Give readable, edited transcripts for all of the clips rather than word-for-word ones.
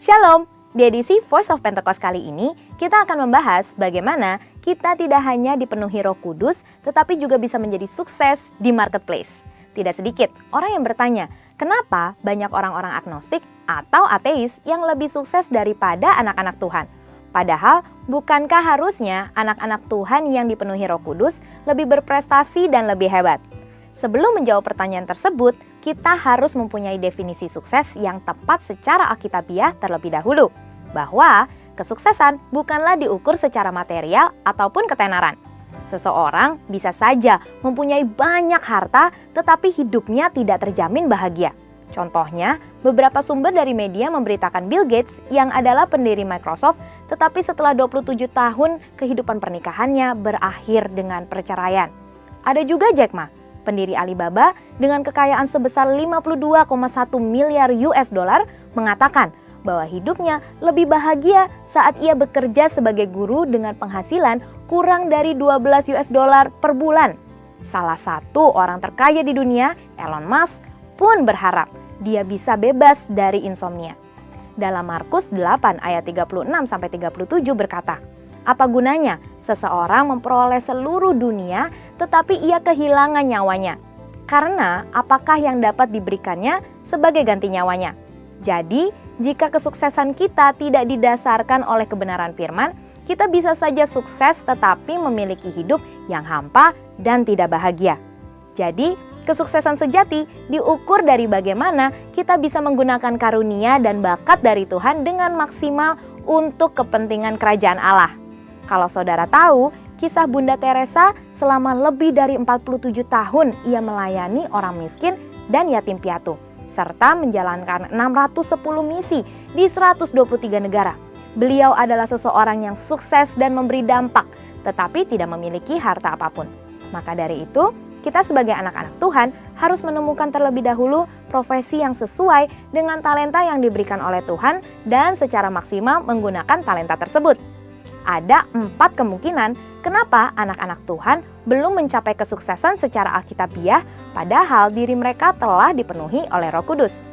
Shalom! Di edisi Voice of Pentecost kali ini, kita akan membahas bagaimana kita tidak hanya dipenuhi Roh Kudus, tetapi juga bisa menjadi sukses di marketplace. Tidak sedikit orang yang bertanya, kenapa banyak orang-orang agnostik atau ateis yang lebih sukses daripada anak-anak Tuhan? Padahal, bukankah harusnya anak-anak Tuhan yang dipenuhi Roh Kudus lebih berprestasi dan lebih hebat? Sebelum menjawab pertanyaan tersebut, kita harus mempunyai definisi sukses yang tepat secara alkitabiah terlebih dahulu. Bahwa kesuksesan bukanlah diukur secara material ataupun ketenaran. Seseorang bisa saja mempunyai banyak harta tetapi hidupnya tidak terjamin bahagia. Contohnya, beberapa sumber dari media memberitakan Bill Gates yang adalah pendiri Microsoft tetapi setelah 27 tahun kehidupan pernikahannya berakhir dengan perceraian. Ada juga Jack Ma, pendiri Alibaba dengan kekayaan sebesar 52,1 miliar US dollar mengatakan bahwa hidupnya lebih bahagia saat ia bekerja sebagai guru dengan penghasilan kurang dari 12 US dollar per bulan. Salah satu orang terkaya di dunia, Elon Musk, pun berharap dia bisa bebas dari insomnia. Dalam Markus 8 ayat 36-37 berkata, "Apa gunanya seseorang memperoleh seluruh dunia tetapi ia kehilangan nyawanya? Karena apakah yang dapat diberikannya sebagai ganti nyawanya?" Jadi, jika kesuksesan kita tidak didasarkan oleh kebenaran firman, kita bisa saja sukses tetapi memiliki hidup yang hampa dan tidak bahagia. Jadi, kesuksesan sejati diukur dari bagaimana kita bisa menggunakan karunia dan bakat dari Tuhan dengan maksimal untuk kepentingan kerajaan Allah. Kalau saudara tahu, kisah Bunda Teresa selama lebih dari 47 tahun ia melayani orang miskin dan yatim piatu, serta menjalankan 610 misi di 123 negara. Beliau adalah seseorang yang sukses dan memberi dampak, tetapi tidak memiliki harta apapun. Maka dari itu, kita sebagai anak-anak Tuhan harus menemukan terlebih dahulu profesi yang sesuai dengan talenta yang diberikan oleh Tuhan dan secara maksimal menggunakan talenta tersebut. Ada 4 kemungkinan kenapa anak-anak Tuhan belum mencapai kesuksesan secara alkitabiah padahal diri mereka telah dipenuhi oleh Roh Kudus.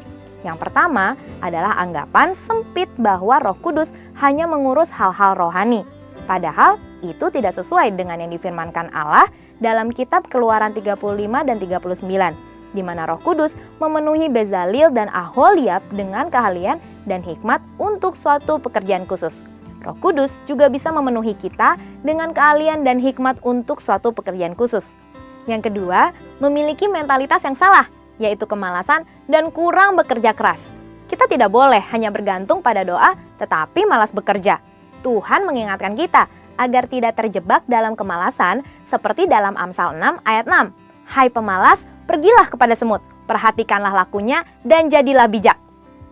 Yang pertama adalah anggapan sempit bahwa Roh Kudus hanya mengurus hal-hal rohani. Padahal itu tidak sesuai dengan yang difirmankan Allah dalam kitab Keluaran 35 dan 39, di mana Roh Kudus memenuhi Bezalel dan Aholiab dengan keahlian dan hikmat untuk suatu pekerjaan khusus. Roh Kudus juga bisa memenuhi kita dengan keahlian dan hikmat untuk suatu pekerjaan khusus. Yang kedua, memiliki mentalitas yang salah, yaitu kemalasan dan kurang bekerja keras. Kita tidak boleh hanya bergantung pada doa, tetapi malas bekerja. Tuhan mengingatkan kita agar tidak terjebak dalam kemalasan seperti dalam Amsal 6 ayat 6. "Hai pemalas, pergilah kepada semut, perhatikanlah lakunya dan jadilah bijak."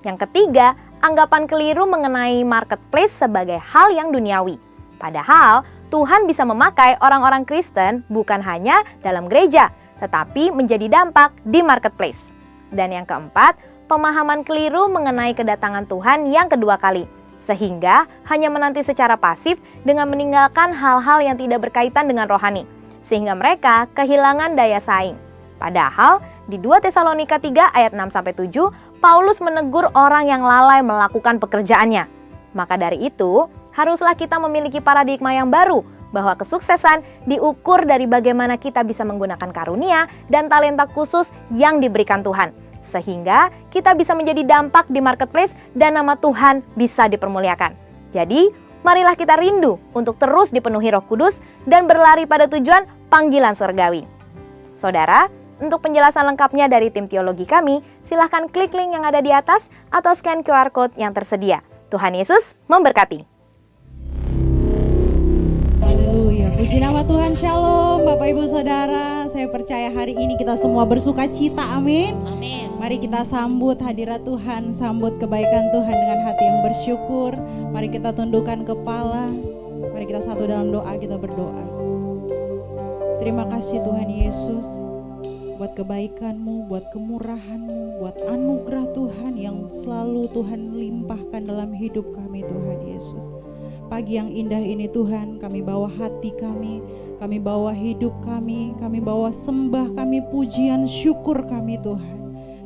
Yang ketiga, anggapan keliru mengenai marketplace sebagai hal yang duniawi. Padahal, Tuhan bisa memakai orang-orang Kristen bukan hanya dalam gereja, tetapi menjadi dampak di marketplace. Dan yang keempat, pemahaman keliru mengenai kedatangan Tuhan yang kedua kali, sehingga hanya menanti secara pasif dengan meninggalkan hal-hal yang tidak berkaitan dengan rohani, sehingga mereka kehilangan daya saing. Padahal, di 2 Tesalonika 3 ayat 6-7, Paulus menegur orang yang lalai melakukan pekerjaannya. Maka dari itu, haruslah kita memiliki paradigma yang baru bahwa kesuksesan diukur dari bagaimana kita bisa menggunakan karunia dan talenta khusus yang diberikan Tuhan. Sehingga kita bisa menjadi dampak di marketplace dan nama Tuhan bisa dipermuliakan. Jadi, marilah kita rindu untuk terus dipenuhi Roh Kudus dan berlari pada tujuan panggilan surgawi. Saudara, untuk penjelasan lengkapnya dari tim teologi kami, silahkan klik link yang ada di atas atau scan QR Code yang tersedia. Tuhan Yesus memberkati. Haleluya, puji nama Tuhan. Shalom Bapak Ibu Saudara. Saya percaya hari ini kita semua bersuka cita, amin. Amin. Mari kita sambut hadirat Tuhan, sambut kebaikan Tuhan dengan hati yang bersyukur. Mari kita tundukkan kepala, mari kita satu dalam doa, kita berdoa. Terima kasih Tuhan Yesus, buat kebaikan-Mu, buat kemurahan-Mu, buat anugerah Tuhan yang selalu Tuhan limpahkan dalam hidup kami Tuhan Yesus. Pagi yang indah ini Tuhan, kami bawa hati kami bawa hidup kami bawa sembah kami, pujian syukur kami Tuhan.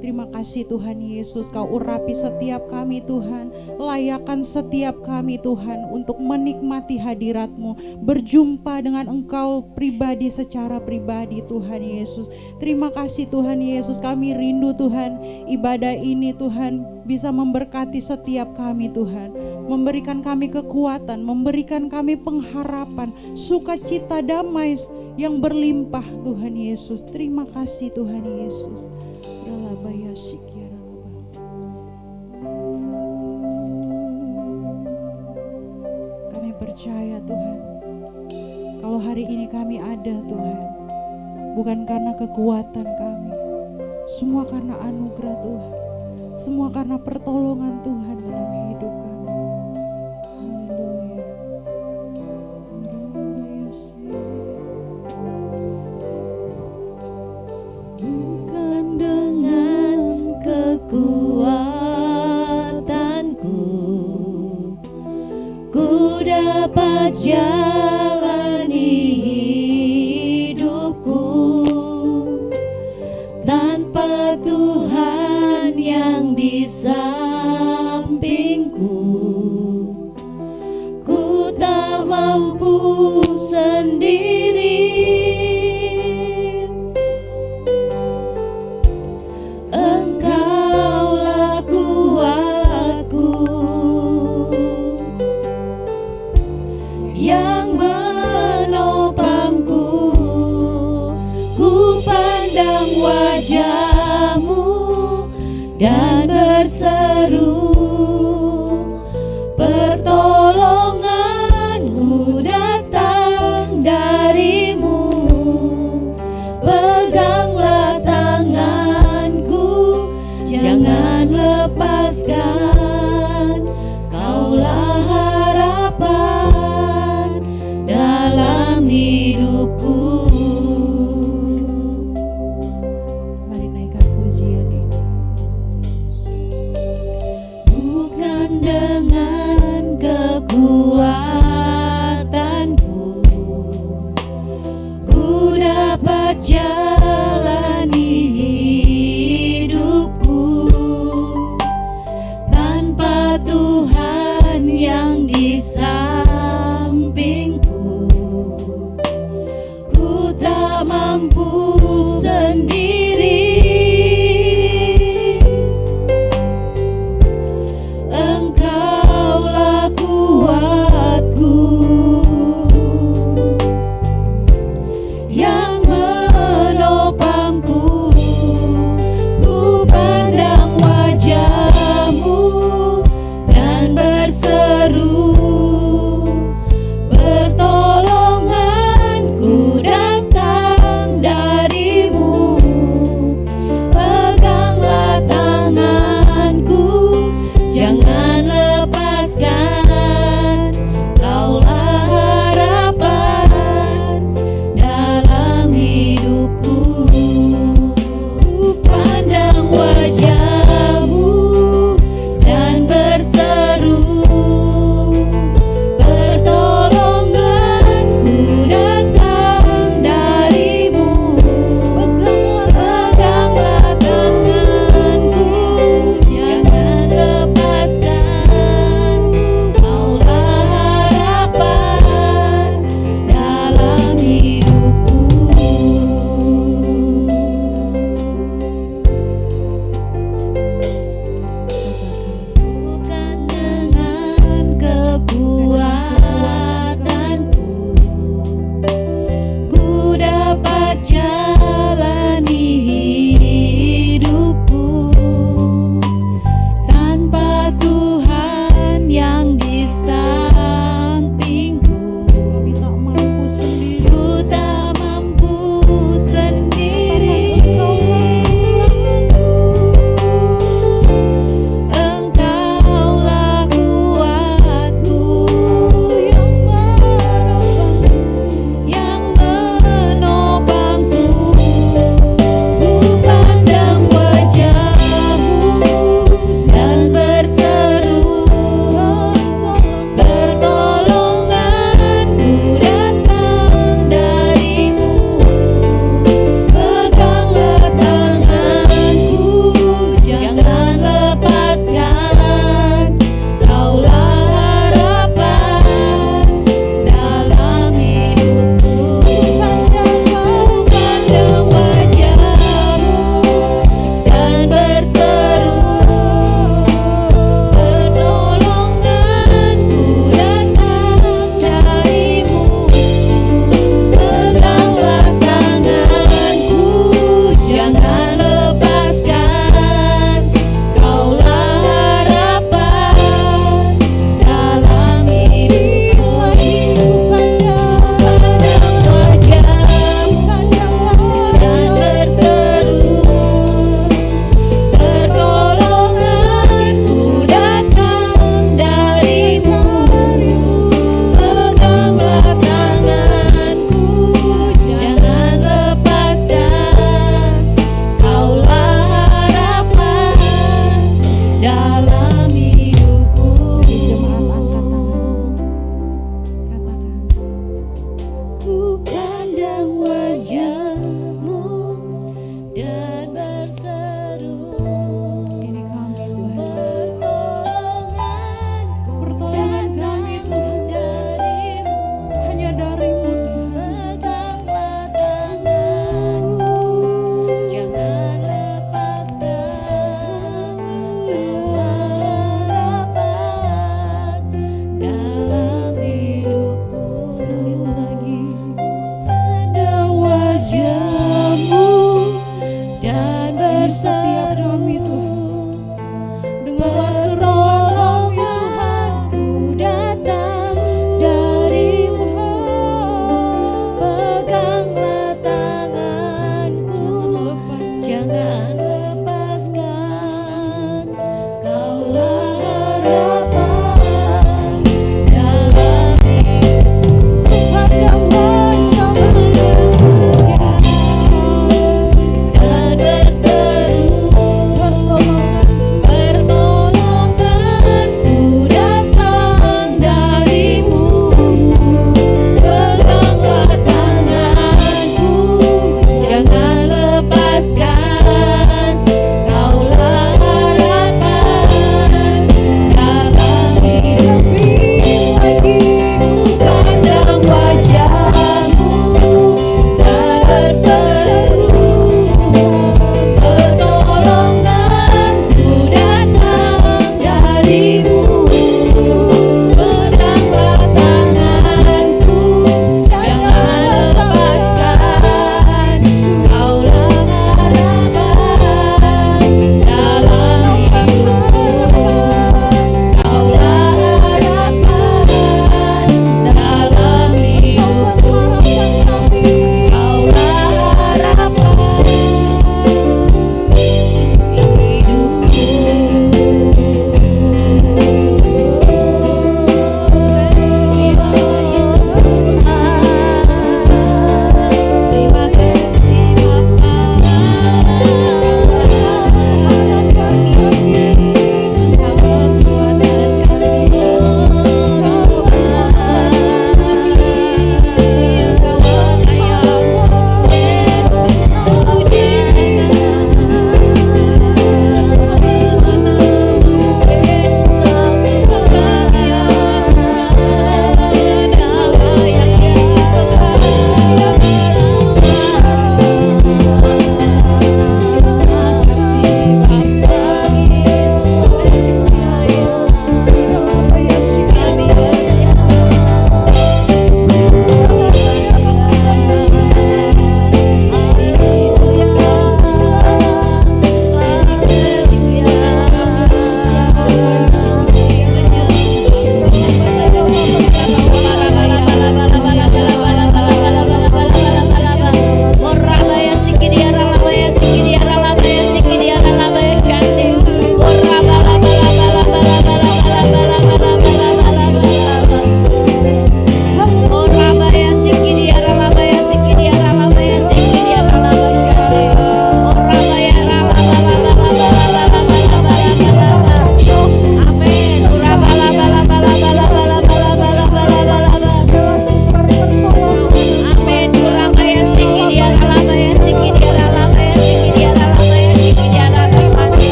Terima kasih Tuhan Yesus, Kau urapi setiap kami Tuhan. Layakan setiap kami Tuhan untuk menikmati hadirat-Mu, berjumpa dengan Engkau pribadi secara pribadi Tuhan Yesus. Terima kasih Tuhan Yesus, kami rindu Tuhan ibadah ini Tuhan bisa memberkati setiap kami Tuhan. Memberikan kami kekuatan, memberikan kami pengharapan, sukacita damai yang berlimpah Tuhan Yesus. Terima kasih Tuhan Yesus. Kami percaya Tuhan, kalau hari ini kami ada Tuhan, bukan karena kekuatan kami, semua karena anugerah Tuhan, semua karena pertolongan Tuhan dalam hidup kami. Haleluya. Bukan dengan kekuatanku ku dapat jalani hidupku, tanpa Tuhan yang di sampingku ku tak mampu sendiri. Engkaulah kuatku yang menopangku, ku pandang wajah-Mu dan berseru, pertolonganku datang dari-Mu. Peganglah tanganku, jangan lepaskan, Kaulah harapan dalam hidupku. Mari naikkan pujian ini. Bukan dengan kekuatanku ku dapat jalani hidupku,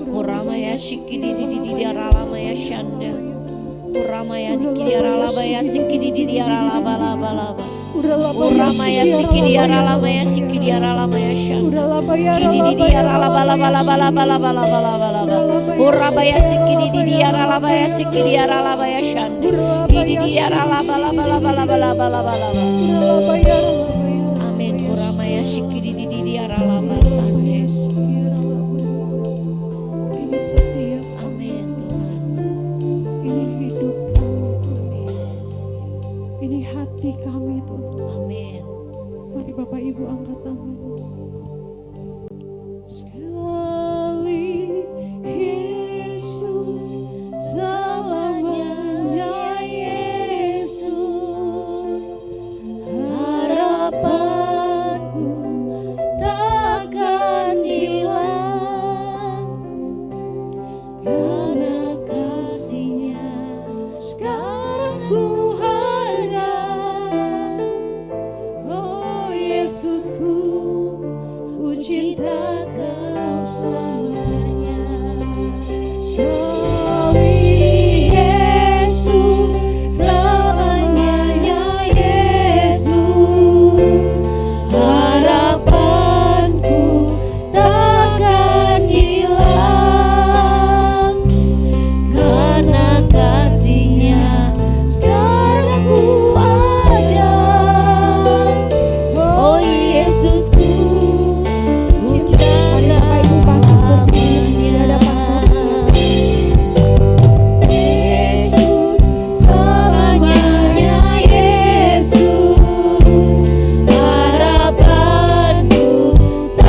Kuramaya shikidi di aralamaya shanda. Kuramaya dikidi aralabaya sikidi di aralabalaba. Kuramaya sikidi aralamaya sikidi aralamaya shanda. Kidi di aralabalabalabalabalabalaba. Kurabaya sikidi di aralabaya sikidi aralabaya shanda. Kidi di aralabalabalabalabalabalaba. Amin. Kuramaya shikidi di aralabasande. Ini setia, Amin Tuhan. ini hidup, ini hati kami Tuhan. Amin. Mari Bapak Ibu angkat tangan. Sekali Yesus, selamanya Yesus, harapanku takkan hilang karena kasih-Nya sekarang ku ada. Oh Yesusku, ku cinta Kau selamanya. Sekali Yesus, selamanya Yesus, Harapanku takkan hilang karena kasih-Nya sekarang ku ada. Oh Yesusku, ku jaga selamanya. Yesus, selamanya Yesus, harapanku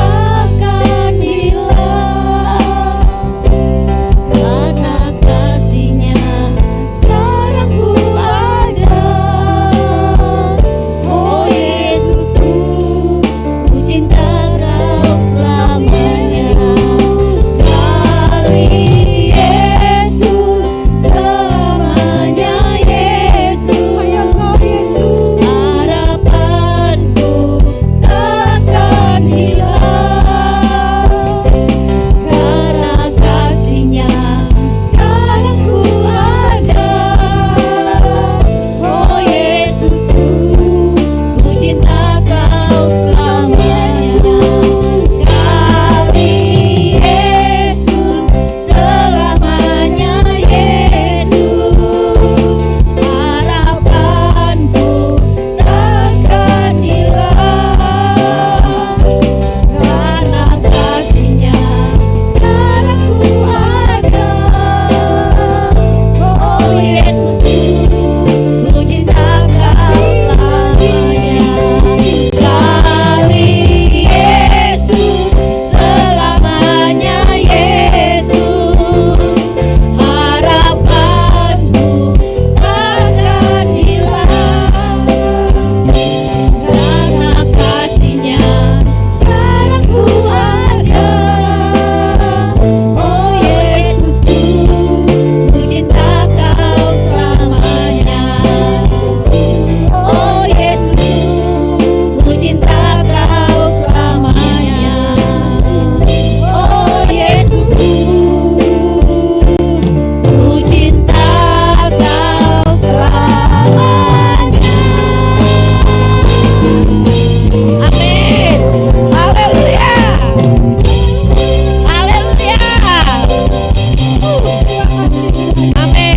takkan hilang karena kasih-Nya sekarang ku ada. Oh Yesusku, ku cinta Kau selamanya. Sekali Yesus, selamanya Yesus, harapanku takkan hilang karena kasih-Nya sekarang ku ada. Oh Yesusku, ku cinta Kau selamanya. Sekali Yesus, selamanya Yesus, harapanku takkan hilang karena kasih-Nya sekarang ku ada. Oh Yesusku, ku cinta Kau selamanya. Sekali Yesus, selamanya Yesus, harapanku takkan hilang karena kasih-Nya sekarang ku ada. Oh Yesusku, ku cinta Kau selamanya. Oh Yesusku, ku cinta Kau selamanya. Oh Yesusku, ku cinta Kau selamanya. Amin. Haleluya. Haleluya. Amin.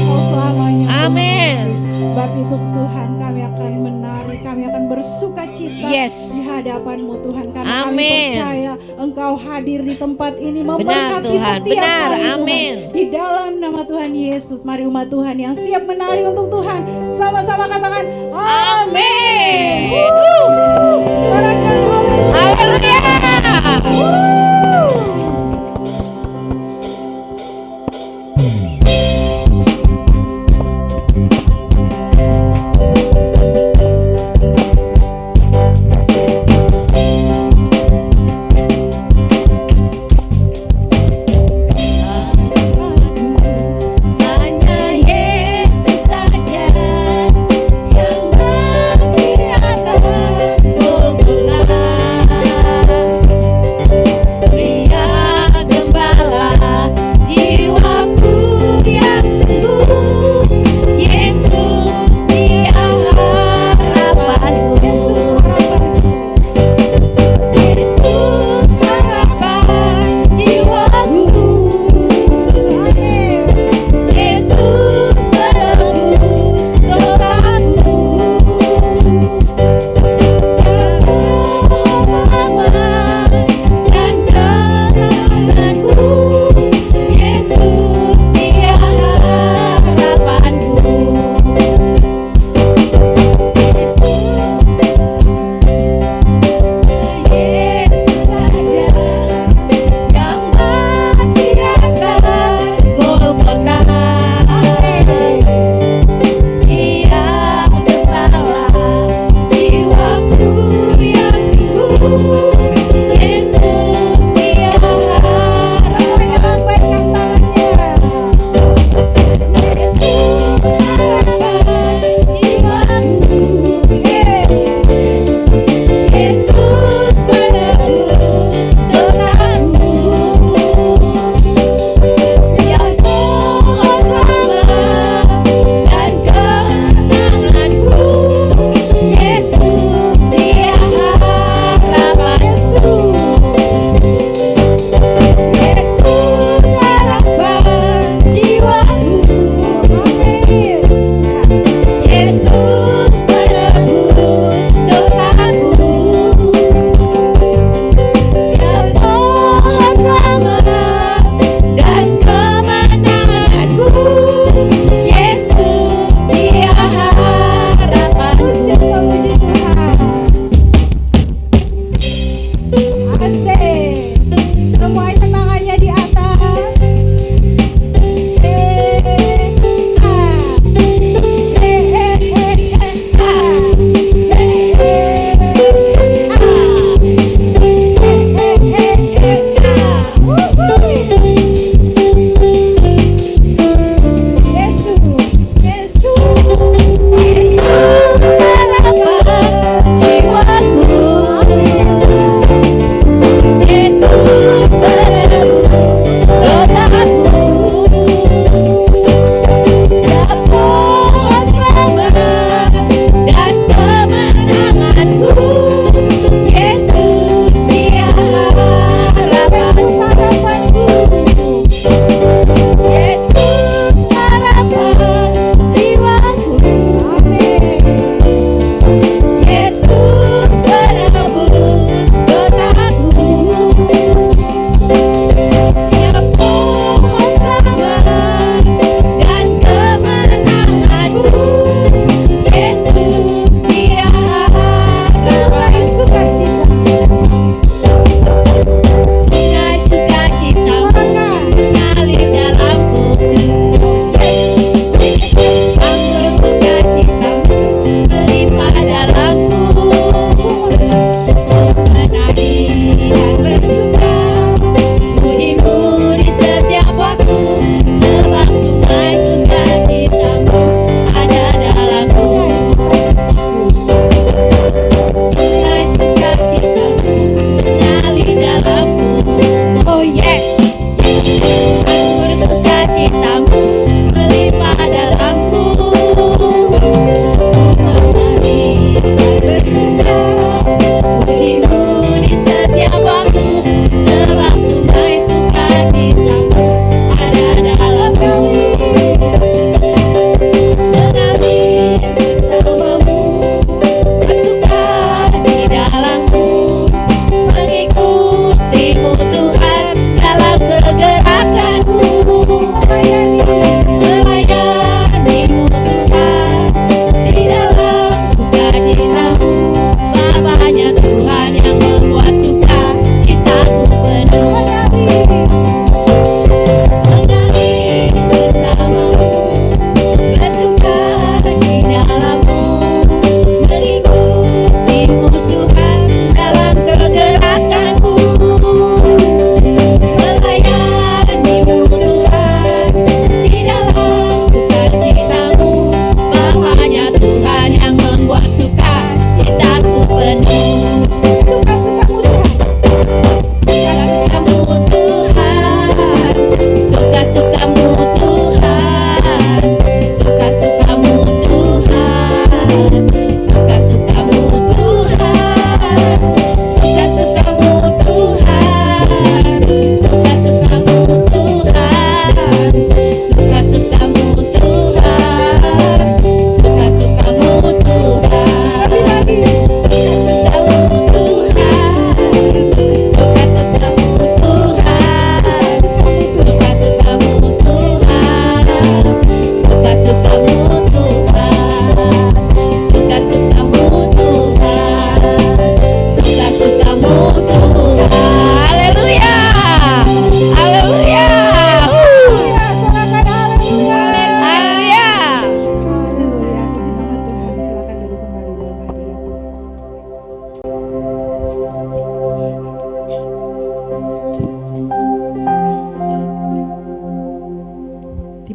Kau selamanya. Amin. Sebab itu Tuhan, kami akan menari, kami akan bersuka cita Yes. di hadapan-Mu Tuhan, karena kami Amin. percaya Engkau hadir di tempat ini Benar, memberkati Tuhan. setiap Benar. kami Tuhan. Amin. Di dalam nama Tuhan Yesus, mari umat Tuhan yang siap menari untuk Tuhan sama-sama katakan amin. Sorakan haleluya. Hanya Yesus saja yang berkhianat.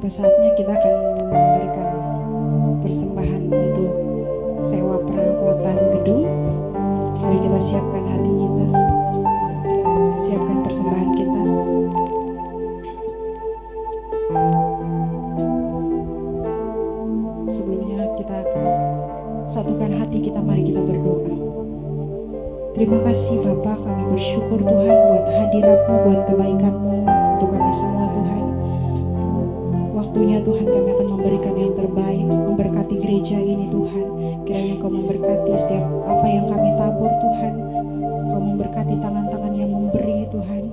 Sudah saatnya kita akan memberikan persembahan untuk sewa perawatan gedung. Mari kita siapkan hati kita, siapkan persembahan kita. Sebelumnya kita akan satukan hati kita, mari kita berdoa. Terima kasih Bapa, kami bersyukur Tuhan buat hadirat-Mu, buat kebaikan-Mu untuk kami semua Tuhan. Waktunya Tuhan kami akan memberikan yang terbaik, memberkati gereja ini Tuhan. Kiranya Kau memberkati setiap apa yang kami tabur Tuhan. Kau memberkati tangan-tangan yang memberi Tuhan.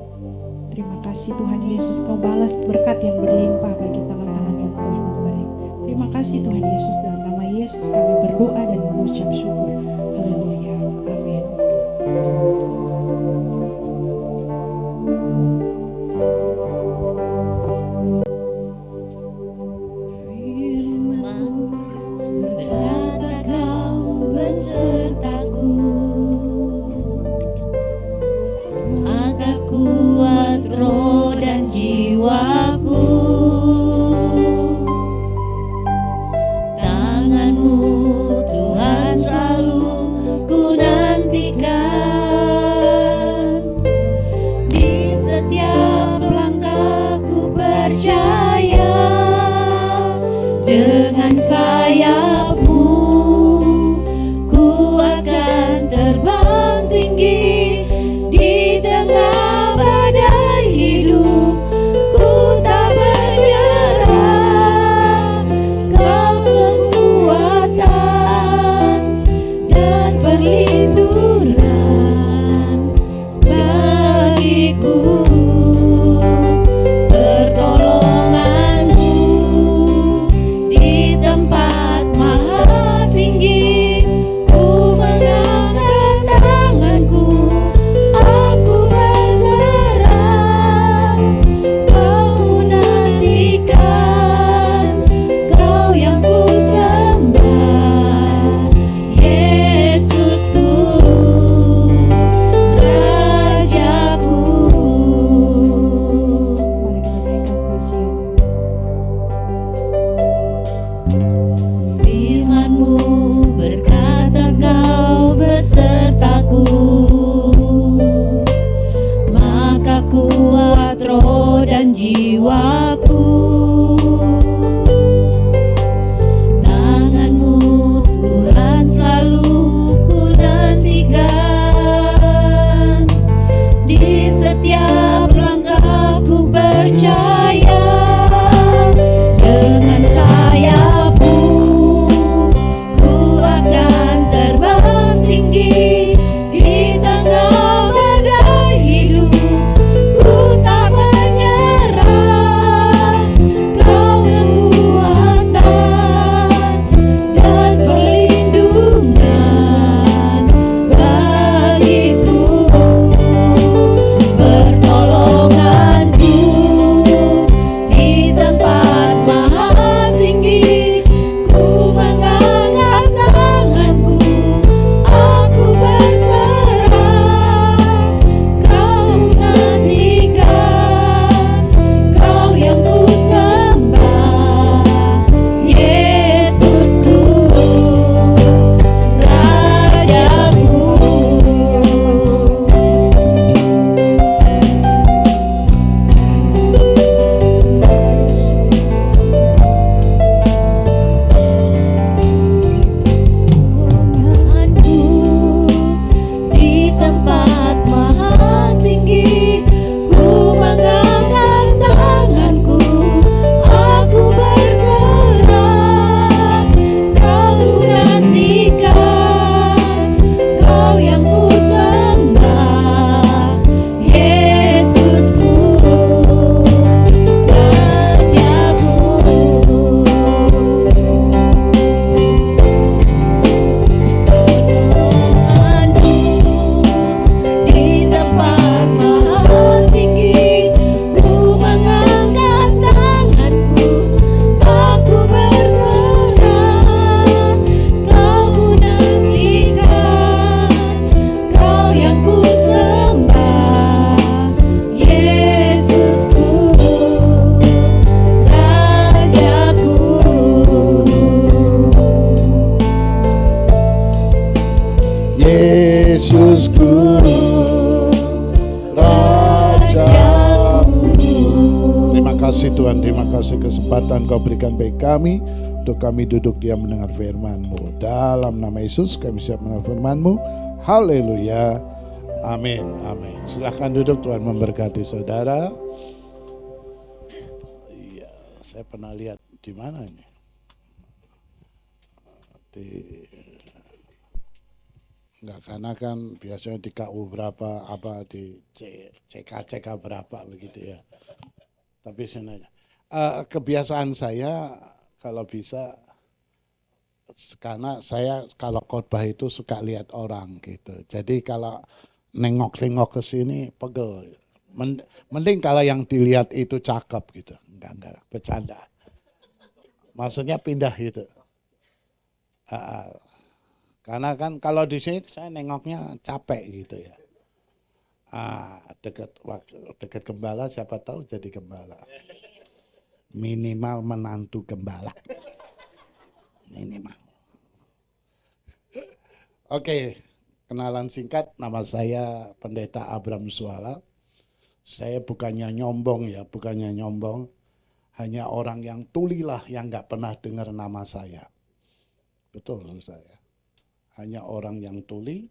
Terima kasih Tuhan Yesus, Kau balas berkat yang berlimpah bagi tangan-tangan yang telah memberi. Terima kasih Tuhan Yesus, dalam nama Yesus kami berdoa dan mengucap syukur. Haleluya. Amin. Berkata Kau besertaku, agar kuat roh dan jiwaku. Tangan-Mu Tuhan selalu Yesusku, Rajaku. Terima kasih Tuhan, terima kasih kesempatan Kau berikan bagi kami untuk kami duduk diam mendengar firman-Mu. Dalam nama Yesus kami siap mendengar firman-Mu. Haleluya. Amin. Amin. Silahkan duduk, Tuhan memberkati saudara. Iya, saya pernah lihat di mana ini? Enggak, karena kan biasanya di KU berapa, apa di CK berapa begitu ya. Tapi sebenarnya kebiasaan saya kalau bisa, karena saya kalau khotbah itu suka lihat orang gitu. Jadi kalau nengok-nengok ke sini pegel. Mending kalau yang dilihat itu cakep gitu. Enggak, bercanda. Maksudnya pindah gitu. Karena kan kalau di sini saya nengoknya capek gitu ya. Dekat gembala siapa tahu jadi gembala. Minimal menantu gembala. Minimal. Oke, kenalan singkat, nama saya Pendeta Abram Suala. Saya bukannya nyombong ya, hanya orang yang tulilah yang nggak pernah dengar nama saya. Betul saya. Hanya orang yang tuli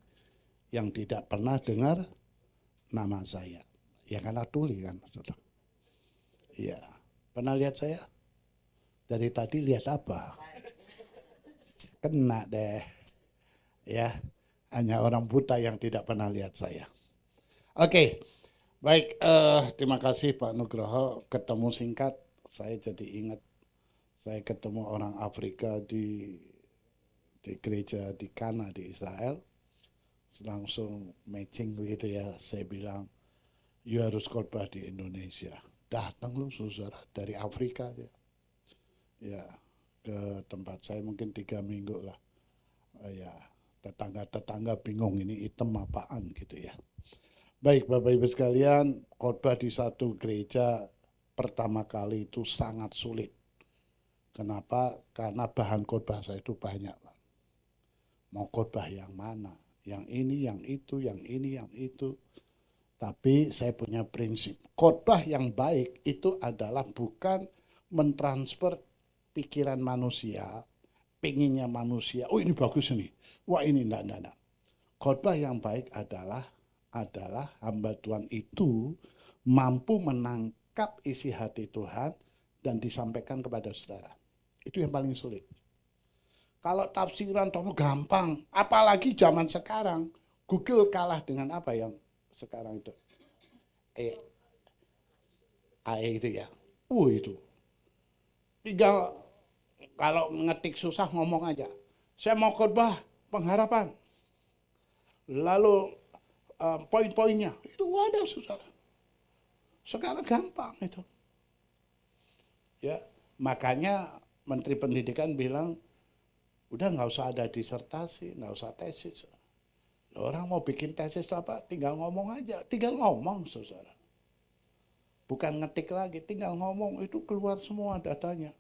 yang tidak pernah dengar nama saya. Ya karena tuli kan. Iya. Pernah lihat saya? Dari tadi lihat apa? Kena deh. Ya. Hanya orang buta yang tidak pernah lihat saya. Oke. Baik, terima kasih Pak Nugroho. Ketemu singkat, saya jadi ingat. Saya ketemu orang Afrika di gereja di Kana di Israel. Langsung matching begitu ya. Saya bilang, you harus khotbah di Indonesia. Datang lu saudara dari Afrika ya. Ya, ke tempat saya mungkin 3 minggu lah. Ya, tetangga-tetangga bingung ini hitam apaan gitu ya. Baik Bapak Ibu sekalian, khotbah di satu gereja pertama kali itu sangat sulit. Kenapa? Karena bahan khotbah saya itu banyak. Mau khotbah yang mana? Yang ini, yang itu, yang ini, yang itu. Tapi saya punya prinsip. Khotbah yang baik itu adalah bukan mentransfer pikiran manusia, pengennya manusia. Oh ini bagus nih. Wah ini enggak. Khotbah yang baik adalah hamba Tuhan itu mampu menangkap isi hati Tuhan dan disampaikan kepada saudara. Itu yang paling sulit. Kalau tafsiran itu gampang, apalagi zaman sekarang. Google kalah dengan apa yang sekarang itu? AI itu ya. Itu. Tinggal kalau ngetik susah ngomong aja. Saya mau khotbah pengharapan. Lalu poin-poinnya itu ada saudara. Sekarang gampang itu. Ya, makanya Menteri Pendidikan bilang udah nggak usah ada disertasi, nggak usah tesis. Orang mau bikin tesis apa? Tinggal ngomong aja, tinggal ngomong saudara. Bukan ngetik lagi, tinggal ngomong itu keluar semua datanya.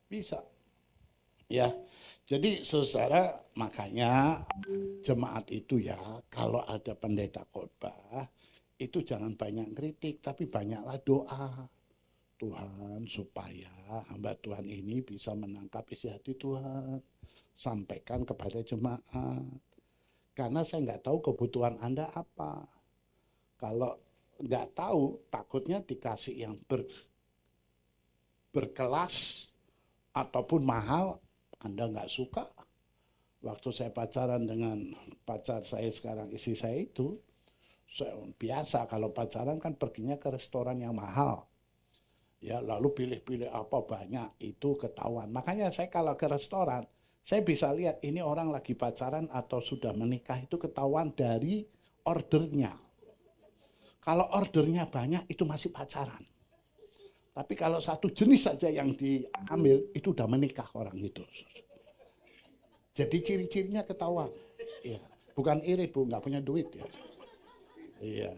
Bisa. Ya. Jadi saudara, makanya jemaat itu ya, kalau ada pendeta khotbah, itu jangan banyak kritik, tapi banyaklah doa. Tuhan, supaya hamba Tuhan ini bisa menangkap isi hati Tuhan. Sampaikan kepada jemaat. Karena saya nggak tahu kebutuhan Anda apa. Kalau nggak tahu, takutnya dikasih yang berkelas ataupun mahal, Anda nggak suka. Waktu saya pacaran dengan pacar saya sekarang, istri saya itu, biasa kalau pacaran kan perginya ke restoran yang mahal. Ya, lalu pilih-pilih apa banyak, itu ketahuan. Makanya saya kalau ke restoran, saya bisa lihat ini orang lagi pacaran atau sudah menikah itu ketahuan dari ordernya. Kalau ordernya banyak itu masih pacaran. Tapi kalau satu jenis saja yang diambil, itu udah menikah orang itu. Jadi ciri-cirinya ketahuan. Ya, bukan iri Bu, nggak punya duit ya. Iya.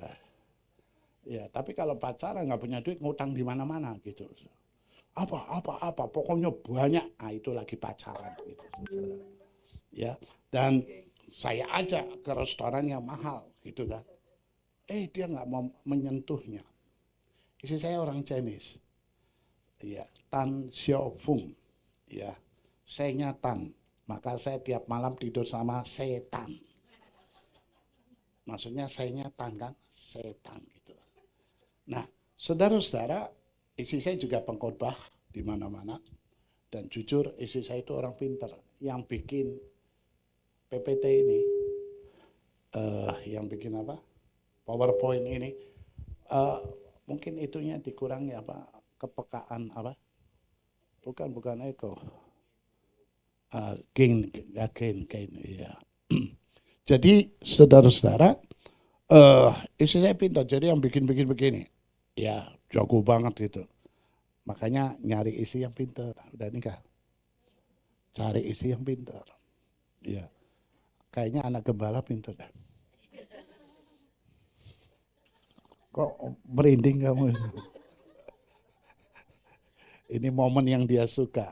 Ya, tapi kalau pacaran nggak punya duit, ngutang di mana-mana gitu. Apa, pokoknya banyak. Itu lagi pacaran gitu. Ya, dan saya ajak ke restoran yang mahal gitu kan. Dia nggak mau menyentuhnya. Istri saya orang Chinese. Ya, Tan Xiao Fung. Ya, saya Tan. Maka saya tiap malam tidur sama setan. Maksudnya saya Tan kan, setan gitu. Nah, saudara-saudara, istri saya juga pengkhotbah di mana-mana. Dan jujur, istri saya itu orang pintar. Yang bikin PPT ini, yang bikin apa? PowerPoint ini, mungkin itunya dikurangi apa? Kepekaan apa? Bukan ego. Gain, ya. Jadi saudara-saudara, istri saya pintar, jadi yang bikin begini, ya jago banget gitu. Makanya nyari istri yang pintar, udah nikah, cari istri yang pintar, ya. Kayaknya anak gembala pintar dah. Kok merinding kamu? Ini momen yang dia suka,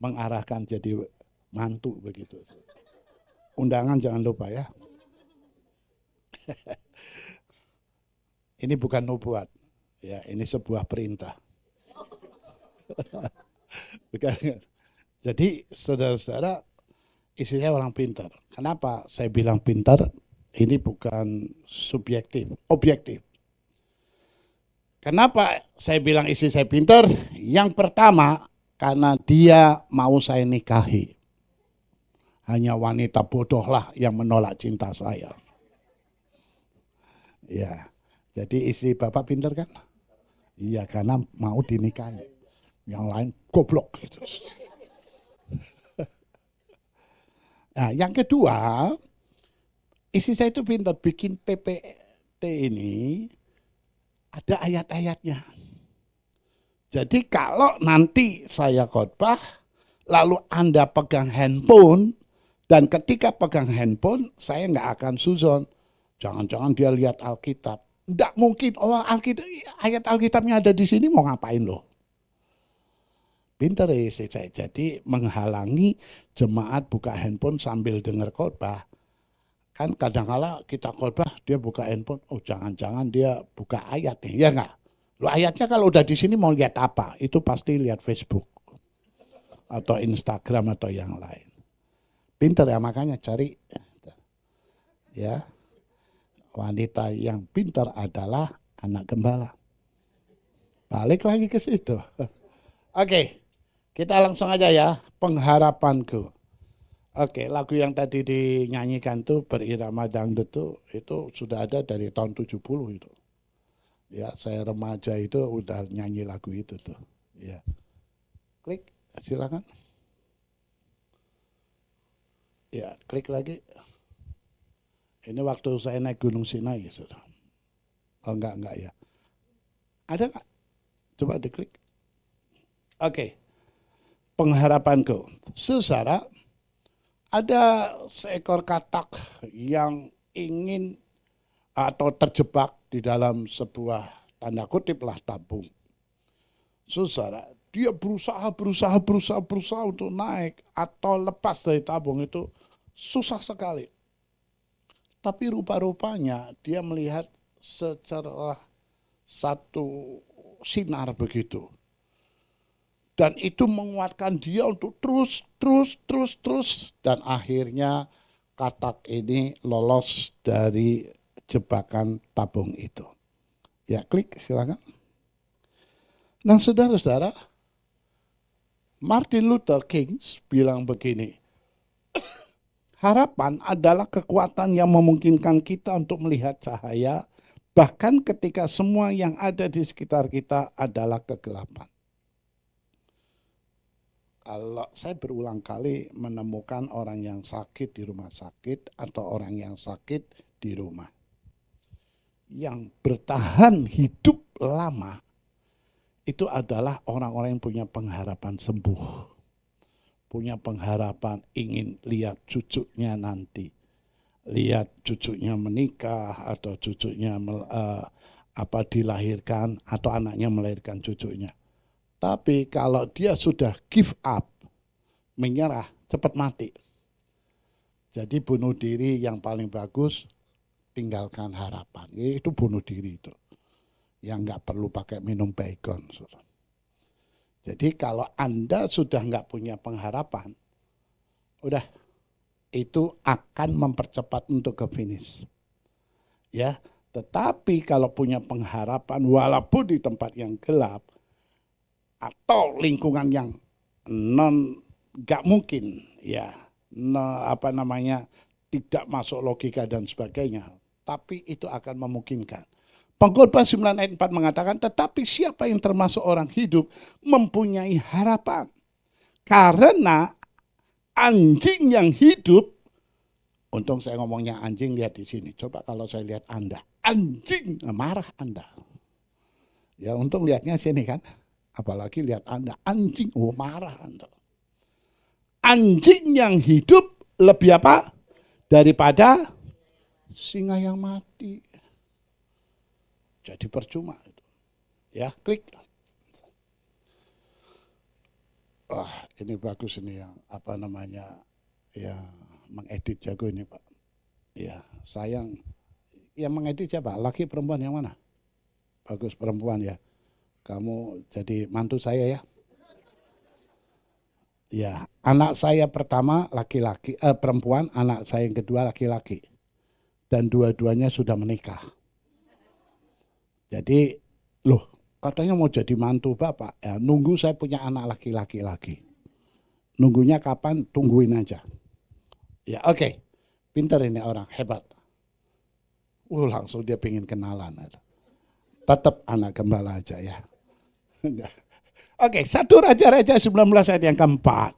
mengarahkan jadi mantu begitu. Undangan jangan lupa ya. Ini bukan nubuat, ya ini sebuah perintah. Jadi saudara-saudara, istri saya orang pintar. Kenapa saya bilang pintar? Ini bukan subjektif, objektif. Kenapa saya bilang istri saya pintar? Yang pertama, karena dia mau saya nikahi. Hanya wanita bodoh lah yang menolak cinta saya. Ya, jadi istri Bapak pintar kan? Iya, karena mau dinikahi. Yang lain goblok gitu. Nah, yang kedua, istri saya itu pintar bikin PPT ini ada ayat-ayatnya. Jadi kalau nanti saya khotbah, lalu Anda pegang handphone, dan ketika pegang handphone, saya nggak akan suzon. Jangan-jangan dia lihat Alkitab. Nggak mungkin, ayat Alkitabnya ada di sini, mau ngapain loh? Pinter ya saya. Jadi menghalangi jemaat buka handphone sambil dengar khotbah. Kan kadang-kala kita khotbah, dia buka handphone, oh jangan-jangan dia buka ayat nih, ya nggak? Lo ayatnya kalau udah di sini mau lihat apa? Itu pasti lihat Facebook atau Instagram atau yang lain. Pinter ya, makanya cari ya. Wanita yang pintar adalah anak gembala. Balik lagi ke situ. Oke, kita langsung aja ya, pengharapanku. Oke, lagu yang tadi dinyanyikan tuh berirama dangdut tuh, itu sudah ada dari tahun 70 itu. Ya, saya remaja itu udah nyanyi lagu itu tuh. Ya. Klik, silakan. Ya, klik lagi. Ini waktu saya naik Gunung Sinai, saudara. Oh enggak ya. Ada nggak? Coba diklik. Oke. Pengharapanku. Saudara, ada seekor katak yang ingin atau terjebak di dalam sebuah tanda kutip lah tabung. Saudara, dia berusaha untuk naik atau lepas dari tabung itu susah sekali. Tapi rupa-rupanya dia melihat secara satu sinar begitu. Dan itu menguatkan dia untuk terus. Dan akhirnya katak ini lolos dari jebakan tabung itu. Ya, klik silakan. Nah, saudara-saudara, Martin Luther King bilang begini, harapan adalah kekuatan yang memungkinkan kita untuk melihat cahaya, bahkan ketika semua yang ada di sekitar kita adalah kegelapan. Kalau saya berulang kali menemukan orang yang sakit di rumah sakit atau orang yang sakit di rumah, yang bertahan hidup lama itu adalah orang-orang yang punya pengharapan sembuh, punya pengharapan ingin lihat cucunya nanti, lihat cucunya menikah atau cucunya dilahirkan atau anaknya melahirkan cucunya. Tapi kalau dia sudah give up, menyerah, cepat mati. Jadi bunuh diri yang paling bagus, tinggalkan harapan. Itu bunuh diri itu. Yang nggak perlu pakai minum baygon. Jadi kalau Anda sudah nggak punya pengharapan, udah itu akan mempercepat untuk ke finish. Ya, tetapi kalau punya pengharapan, walaupun di tempat yang gelap atau lingkungan yang nggak mungkin, ya, tidak masuk logika dan sebagainya, tapi itu akan memungkinkan. Pengkhotbah 9 ayat 4 mengatakan, tetapi siapa yang termasuk orang hidup mempunyai harapan. Karena anjing yang hidup, untung saya ngomongnya anjing, lihat di sini. Coba kalau saya lihat Anda, anjing, marah Anda. Ya untung lihatnya sini kan. Apalagi lihat Anda, anjing, marah Anda. Anjing yang hidup lebih apa? Daripada singa yang mati. Jadi percuma. Ya, klik. Wah, ini bagus ini yang ya mengedit jago ini Pak. Ya, sayang. Yang mengedit siapa? Laki perempuan yang mana? Bagus perempuan ya. Kamu jadi mantu saya ya. Ya, anak saya pertama laki-laki, perempuan, anak saya yang kedua laki-laki. Dan dua-duanya sudah menikah. Jadi, loh, katanya mau jadi mantu Bapak. Ya, nunggu saya punya anak laki-laki lagi. Nunggunya kapan? Tungguin aja. Ya, oke. Pintar ini orang, hebat. Langsung dia pengen kenalan. Tetap anak gembala aja ya. Oke, 1 Raja-Raja 19 ayat yang keempat.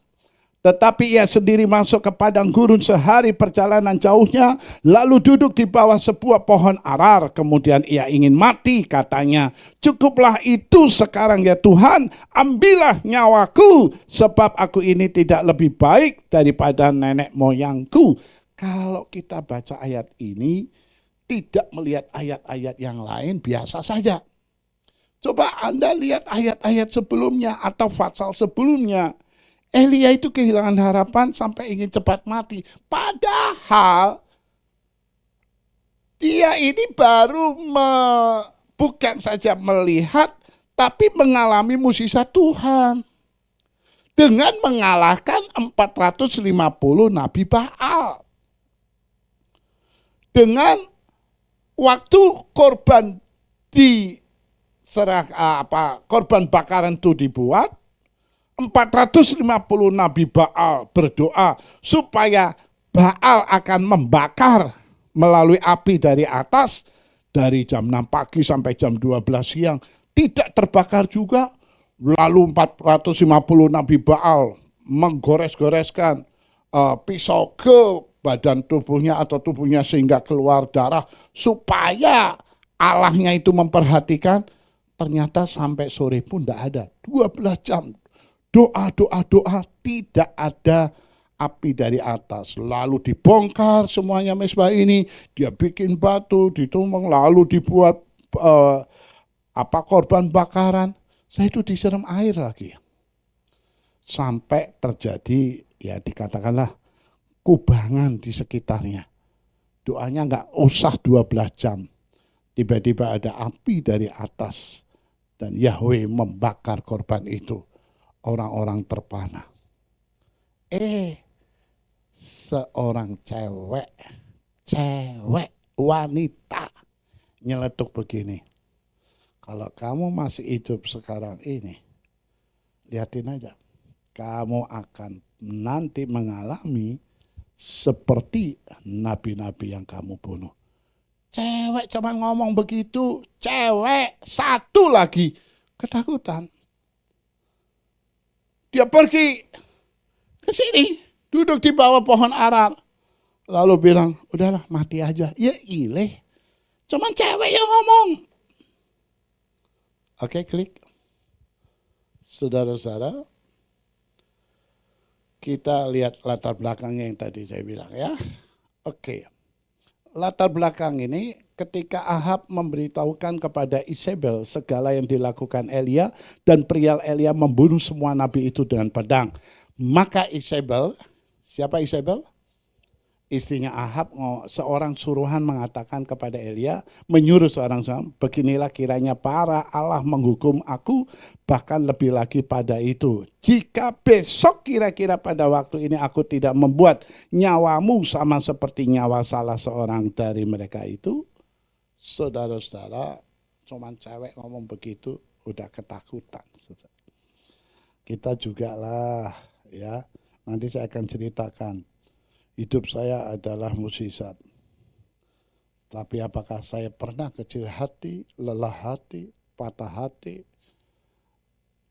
Tetapi ia sendiri masuk ke padang gurun sehari perjalanan jauhnya, lalu duduk di bawah sebuah pohon arar. Kemudian ia ingin mati, katanya, cukuplah itu sekarang ya Tuhan, ambillah nyawaku, sebab aku ini tidak lebih baik daripada nenek moyangku. Kalau kita baca ayat ini, tidak melihat ayat-ayat yang lain, biasa saja. Coba Anda lihat ayat-ayat sebelumnya atau pasal sebelumnya. Elia itu kehilangan harapan sampai ingin cepat mati. Padahal dia ini baru bukan saja melihat, tapi mengalami mukjizat Tuhan. Dengan mengalahkan 450 Nabi Baal. Dengan waktu korban korban bakaran itu dibuat, 450 Nabi Baal berdoa supaya Baal akan membakar melalui api dari atas dari jam 6 pagi sampai jam 12 siang. Tidak terbakar juga. Lalu 450 Nabi Baal menggores-goreskan pisau ke badan tubuhnya atau tubuhnya sehingga keluar darah supaya Allahnya itu memperhatikan. Ternyata sampai sore pun tidak ada. 12 jam. Doa, tidak ada api dari atas. Lalu dibongkar semuanya mezbah ini. Dia bikin batu, ditumbang, lalu dibuat korban bakaran. Saya itu disiram air lagi. Sampai terjadi, ya dikatakanlah, kubangan di sekitarnya. Doanya nggak usah 12 jam. Tiba-tiba ada api dari atas. Dan Yahweh membakar korban itu. Orang-orang terpana. Seorang cewek, wanita nyeletuk begini. Kalau kamu masih hidup sekarang ini, lihatin aja. Kamu akan nanti mengalami seperti nabi-nabi yang kamu bunuh. Cewek cuma ngomong begitu, cewek satu lagi ketakutan. Dia pergi ke sini, duduk di bawah pohon arar. Lalu bilang, udahlah mati aja. Ya ileh, cuman cewek yang ngomong. Oke, klik. Saudara-saudara, kita lihat latar belakangnya yang tadi saya bilang ya. Oke. Latar belakang ini ketika Ahab memberitahukan kepada Isabel segala yang dilakukan Elia dan perial Elia membunuh semua nabi itu dengan pedang. Maka Isabel, siapa Isabel? istrinya Ahab, seorang suruhan mengatakan kepada Elia, menyuruh seorang suruhan, beginilah kiranya para Allah menghukum aku, bahkan lebih lagi pada itu. Jika besok kira-kira pada waktu ini aku tidak membuat nyawamu sama seperti nyawa salah seorang dari mereka itu, saudara-saudara, cuman cewek ngomong begitu, udah ketakutan. Kita juga lah, ya. Nanti saya akan ceritakan. Hidup saya adalah mukjizat. Tapi apakah saya pernah kecil hati, lelah hati, patah hati?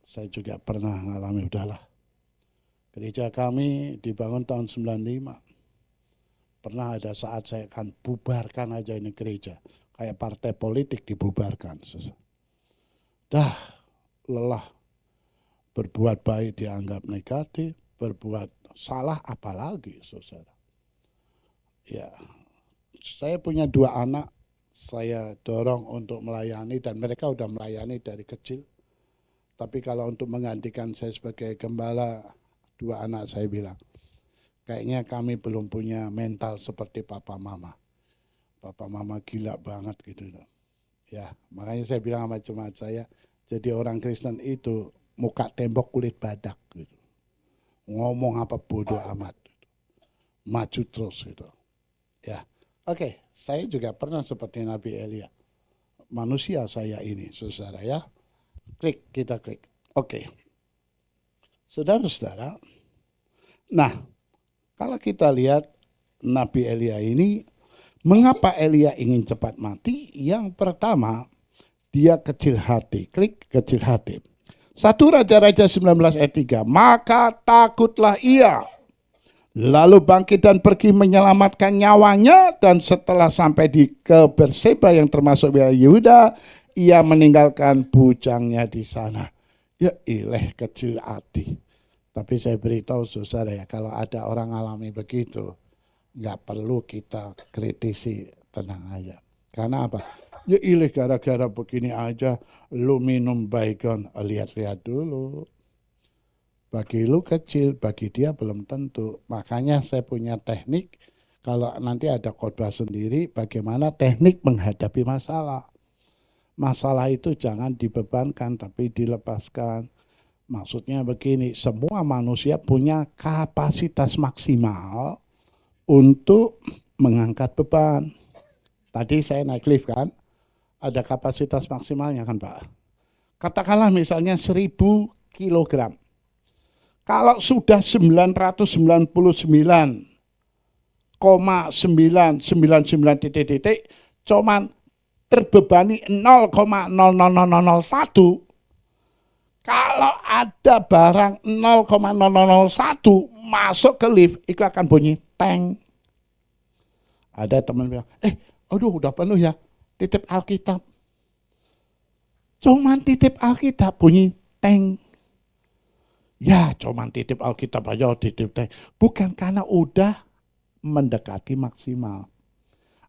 Saya juga pernah mengalami, udahlah. Gereja kami dibangun tahun 95. Pernah ada saat saya akan bubarkan aja ini gereja. Kayak partai politik dibubarkan. Dah lelah. Berbuat baik dianggap negatif, berbuat salah apalagi, saudara. Ya, saya punya 2 anak, saya dorong untuk melayani dan mereka udah melayani dari kecil. Tapi kalau untuk menggantikan saya sebagai gembala, 2 anak saya bilang, kayaknya kami belum punya mental seperti papa mama. Papa mama gila banget gitu. Ya, makanya saya bilang sama jemaat saya, jadi orang Kristen itu muka tembok kulit badak gitu. Ngomong apa bodoh amat. Maju terus gitu. Ya, oke. Saya juga pernah seperti Nabi Elia. Manusia saya ini, saudara ya. Kita klik. Oke. Saudara-saudara. Nah, kalau kita lihat Nabi Elia ini, mengapa Elia ingin cepat mati? Yang pertama, dia kecil hati. Klik kecil hati. 1 Raja-Raja 19 ayat 3. Maka takutlah ia. Lalu bangkit dan pergi menyelamatkan nyawanya. Dan setelah sampai ke Berseba yang termasuk wilayah Yehuda, ia meninggalkan bujangnya di sana. Ya ileh kecil hati. Tapi saya beritahu saudara ya, kalau ada orang alami begitu, nggak perlu kita kritisi, tenang aja. Karena apa? Ya ilih gara-gara begini aja, lu minum baygon, lihat-lihat dulu. Bagi lu kecil, bagi dia belum tentu. Makanya saya punya teknik, kalau nanti ada khotbah sendiri, bagaimana teknik menghadapi masalah. Masalah itu jangan dibebankan, tapi dilepaskan. Maksudnya begini, semua manusia punya kapasitas maksimal untuk mengangkat beban. Tadi saya naik lift kan, ada kapasitas maksimalnya kan Pak. Katakanlah misalnya 1000 kilogram. Kalau sudah 999,999 titik-titik, cuman terbebani 0,00001. Kalau ada barang 0,001 masuk ke lift, itu akan bunyi teng. Ada teman bilang, aduh udah penuh ya, titip Alkitab. Cuman titip Alkitab bunyi teng. Ya cuman titip Alkitab aja titip teng. Bukan karena udah mendekati maksimal.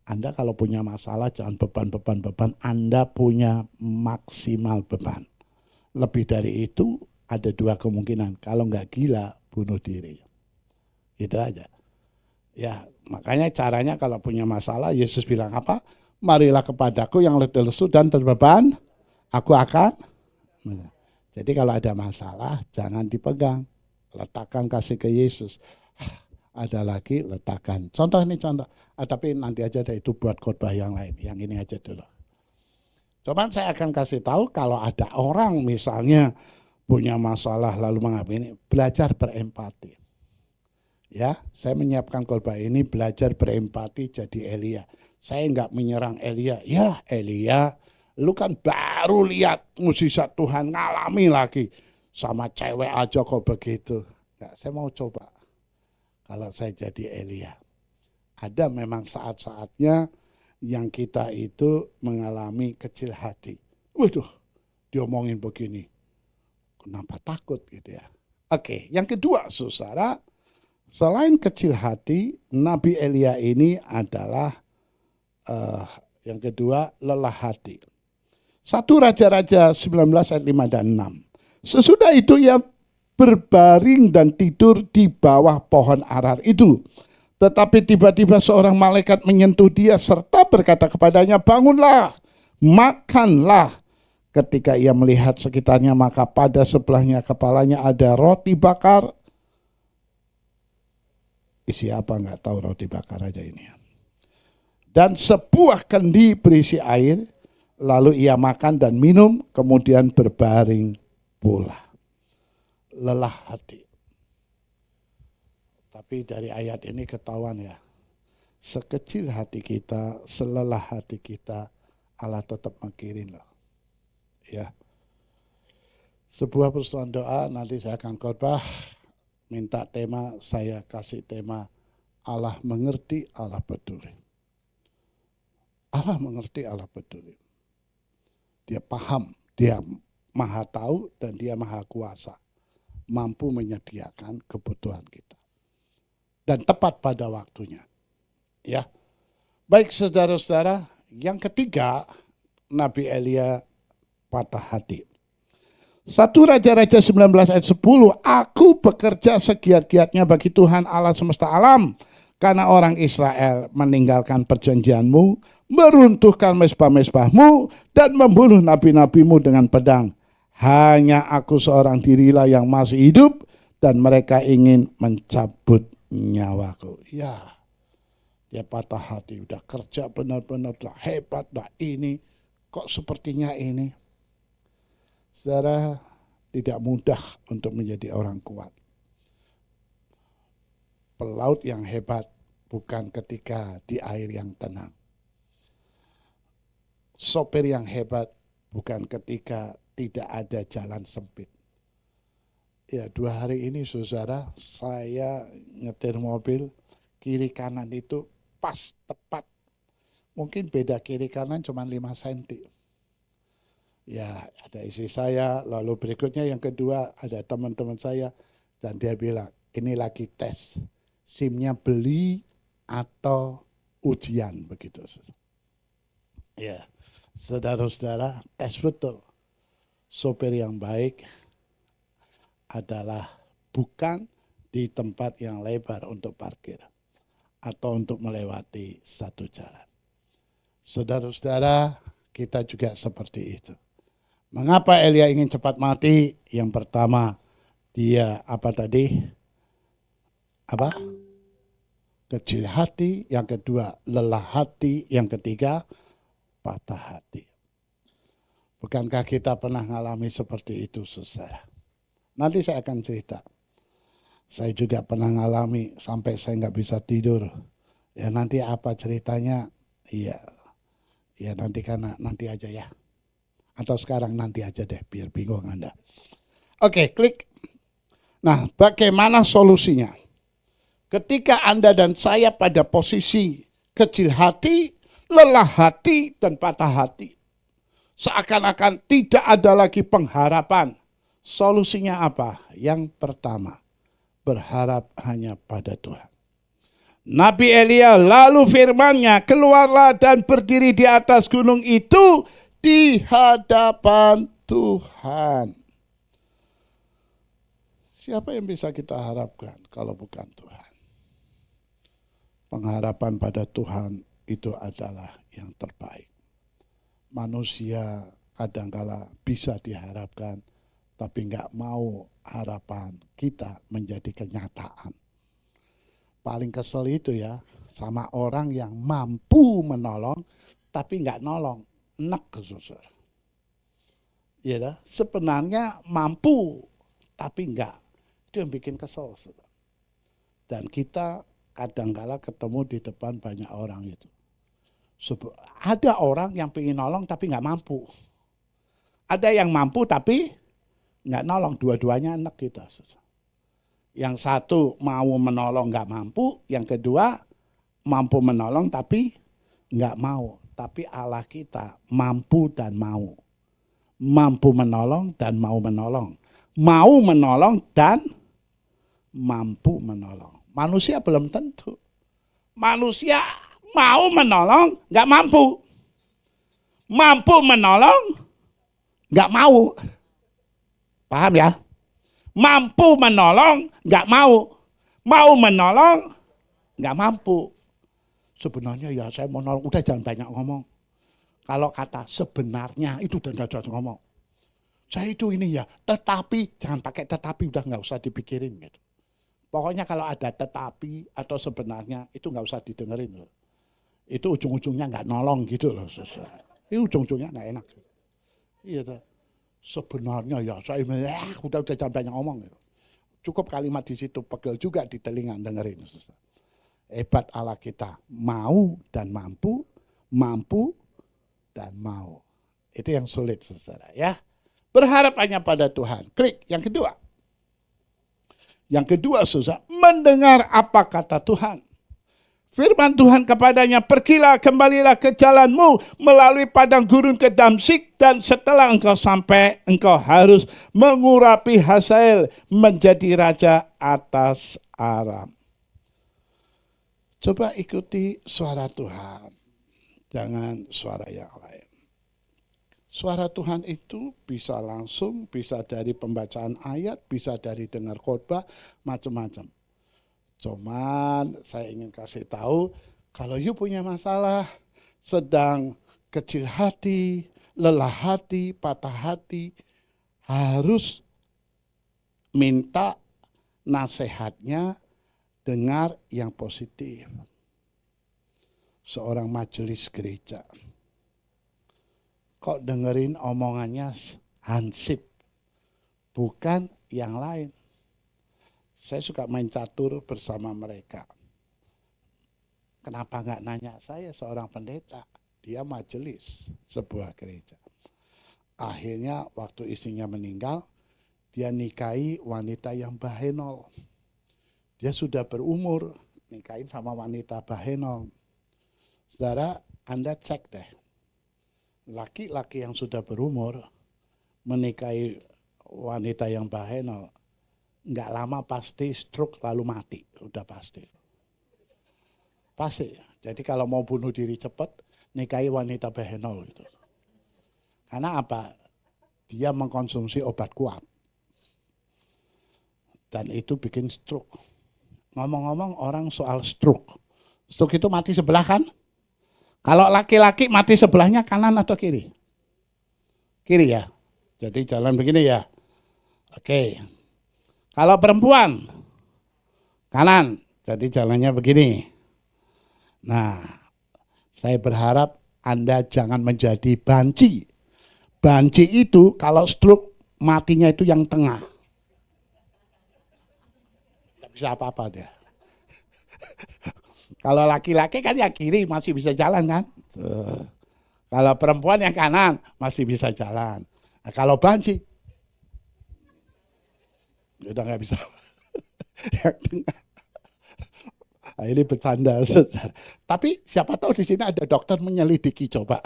Anda kalau punya masalah jangan beban. Anda punya maksimal beban. Lebih dari itu ada 2 kemungkinan. Kalau nggak gila, bunuh diri. Gitu aja. Ya, makanya caranya kalau punya masalah, Yesus bilang apa? Marilah kepadaku yang letih lesu dan terbeban, aku akan. Jadi kalau ada masalah, jangan dipegang. Letakkan kasih ke Yesus. Ada lagi, letakkan. Contoh ini contoh. Tapi nanti aja deh itu buat khotbah yang lain. Yang ini aja dulu. Cuman saya akan kasih tahu kalau ada orang misalnya punya masalah lalu mengalami ini, belajar berempati. Ya, saya menyiapkan khotbah ini belajar berempati jadi Elia. Saya enggak menyerang Elia. Ya Elia, lu kan baru lihat mukjizat Tuhan, ngalami lagi. Sama cewek aja kok begitu. Enggak, saya mau coba. Kalau saya jadi Elia. Ada memang saat-saatnya yang kita itu mengalami kecil hati. Waduh, diomongin begini. Kenapa takut gitu ya. Oke, yang kedua saudara. Selain kecil hati, Nabi Elia ini adalah yang kedua lelah hati. 1 Raja-Raja 19 ayat 5 dan 6. Sesudah itu ia berbaring dan tidur di bawah pohon arar itu. Tetapi tiba-tiba seorang malaikat menyentuh dia serta berkata kepadanya, bangunlah, makanlah. Ketika ia melihat sekitarnya, maka pada sebelahnya kepalanya ada roti bakar. Isi apa nggak tahu, roti bakar aja ini. Dan sebuah kendi berisi air. Lalu ia makan dan minum, kemudian berbaring pula. Lelah hati. Tapi dari ayat ini ketahuan ya, sekecil hati kita, selelah hati kita, Allah tetap mengirim loh. Ya. Sebuah persoalan doa, nanti saya akan khotbah, minta tema, saya kasih tema Allah mengerti, Allah peduli. Allah mengerti, Allah peduli. Dia paham, dia maha tahu dan dia maha kuasa. Mampu menyediakan kebutuhan kita. Dan tepat pada waktunya. Ya. Baik saudara-saudara, yang ketiga, Nabi Elia patah hati. 1 Raja-Raja 19 ayat 10, aku bekerja segiat-giatnya bagi Tuhan Allah semesta alam, karena orang Israel meninggalkan perjanjianmu, meruntuhkan mezbah-mezbahmu, dan membunuh nabi-nabimu dengan pedang. Hanya aku seorang dirilah yang masih hidup, dan mereka ingin mencabut nyawaku. Ya, dia patah hati, udah kerja benar-benar, udah hebat, udah ini, kok sepertinya ini. Saudara, tidak mudah untuk menjadi orang kuat. Pelaut yang hebat bukan ketika di air yang tenang. Sopir yang hebat bukan ketika tidak ada jalan sempit. Ya, 2 hari ini saudara, saya nyetir mobil, kiri kanan itu pas tepat. Mungkin beda kiri kanan cuma 5 cm. Ya, ada istri saya, lalu berikutnya yang kedua ada teman-teman saya, dan dia bilang, ini lagi tes, SIM-nya beli atau ujian, begitu. Ya, saudara-saudara, tes betul. Sopir yang baik adalah bukan di tempat yang lebar untuk parkir atau untuk melewati satu jalan. Saudara-saudara, kita juga seperti itu. Mengapa Elia ingin cepat mati? Yang pertama, dia apa tadi? Apa? Kecil hati. Yang kedua, lelah hati. Yang ketiga, patah hati. Bukankah kita pernah mengalami seperti itu, saudara? Nanti saya akan cerita. Saya juga pernah mengalami sampai saya nggak bisa tidur. Ya nanti apa ceritanya? Iya, ya nanti aja ya. Atau sekarang nanti aja deh, biar bingung Anda. Oke, klik. Nah, bagaimana solusinya? Ketika Anda dan saya pada posisi kecil hati, lelah hati, dan patah hati. Seakan-akan tidak ada lagi pengharapan. Solusinya apa? Yang pertama, berharap hanya pada Tuhan. Nabi Elia lalu firman-Nya, keluarlah dan berdiri di atas gunung itu di hadapan Tuhan. Siapa yang bisa kita harapkan kalau bukan Tuhan? Pengharapan pada Tuhan itu adalah yang terbaik. Manusia kadangkala bisa diharapkan, tapi nggak mau harapan kita menjadi kenyataan. Paling kesel itu ya, sama orang yang mampu menolong, tapi nggak nolong. Enak kesusur. Ya, sebenarnya mampu, tapi enggak. Itu yang bikin kesel. Dan kita kadangkala ketemu di depan banyak orang itu. Ada orang yang pengen nolong tapi enggak mampu. Ada yang mampu tapi enggak nolong. Dua-duanya enak kita. Yang satu mau menolong enggak mampu. Yang kedua mampu menolong tapi enggak mau. Tapi Allah kita mampu dan mau. Mampu menolong dan mau menolong. Mau menolong dan mampu menolong. Manusia belum tentu. Manusia mau menolong, nggak mampu. Mampu menolong, nggak mau. Paham ya? Mampu menolong, nggak mau. Mau menolong, nggak mampu. Sebenarnya ya saya mau nolong, udah jangan banyak ngomong. Kalau kata sebenarnya itu udah nggak usah ngomong. Saya itu ini ya, tetapi jangan pakai tetapi, udah nggak usah dipikirin gitu. Pokoknya kalau ada tetapi atau sebenarnya itu nggak usah didengerin loh. Itu ujung-ujungnya nggak nolong gitu loh. Itu ujung-ujungnya nggak enak. Iya tuh. Sebenarnya ya saya udah jangan banyak ngomong gitu. Cukup kalimat di situ, pegel juga di telinga dengerin. Hebat Allah kita, mau dan mampu, mampu dan mau. Itu yang sulit, saudara ya. Berharap hanya pada Tuhan. Klik. Yang kedua. Yang kedua, saudara, mendengar apa kata Tuhan. Firman Tuhan kepadanya, pergilah, kembalilah ke jalanmu melalui padang gurun ke Damsyik, dan setelah engkau sampai, engkau harus mengurapi Hazael menjadi raja atas Aram. Coba ikuti suara Tuhan, jangan suara yang lain. Suara Tuhan itu bisa langsung, bisa dari pembacaan ayat, bisa dari dengar khotbah, macam-macam. Cuman saya ingin kasih tahu, kalau you punya masalah, sedang kecil hati, lelah hati, patah hati, harus minta nasihatnya, dengar yang positif. Seorang majelis gereja, kok dengerin omongannya hansip, bukan yang lain. Saya suka main catur bersama mereka. Kenapa nggak nanya saya, seorang pendeta? Dia majelis sebuah gereja. Akhirnya waktu istrinya meninggal, dia nikahi wanita yang bahenol. Dia sudah berumur, nikahin sama wanita bahenol. Saudara, Anda cek deh. Laki-laki yang sudah berumur menikahi wanita yang bahenol, nggak lama pasti stroke lalu mati, udah pasti. Pasti. Jadi kalau mau bunuh diri cepat, nikahi wanita bahenol gitu. Karena apa? Dia mengkonsumsi obat kuat. Dan itu bikin stroke. Ngomong-ngomong orang soal stroke. Stroke itu mati sebelah kan? Kalau laki-laki mati sebelahnya kanan atau kiri? Kiri ya. Jadi jalan begini ya. Oke. Kalau perempuan kanan, jadi jalannya begini. Nah, saya berharap Anda jangan menjadi banci. Banci itu kalau stroke matinya itu yang tengah. Tidak bisa apa-apa dia. Kalau laki-laki kan yang kiri masih bisa jalan kan. Tuh. Kalau perempuan yang kanan masih bisa jalan. Nah, kalau banci udah nggak bisa. Yang tengah. Nah, ini bercanda. Tapi siapa tahu di sini ada dokter menyelidiki coba.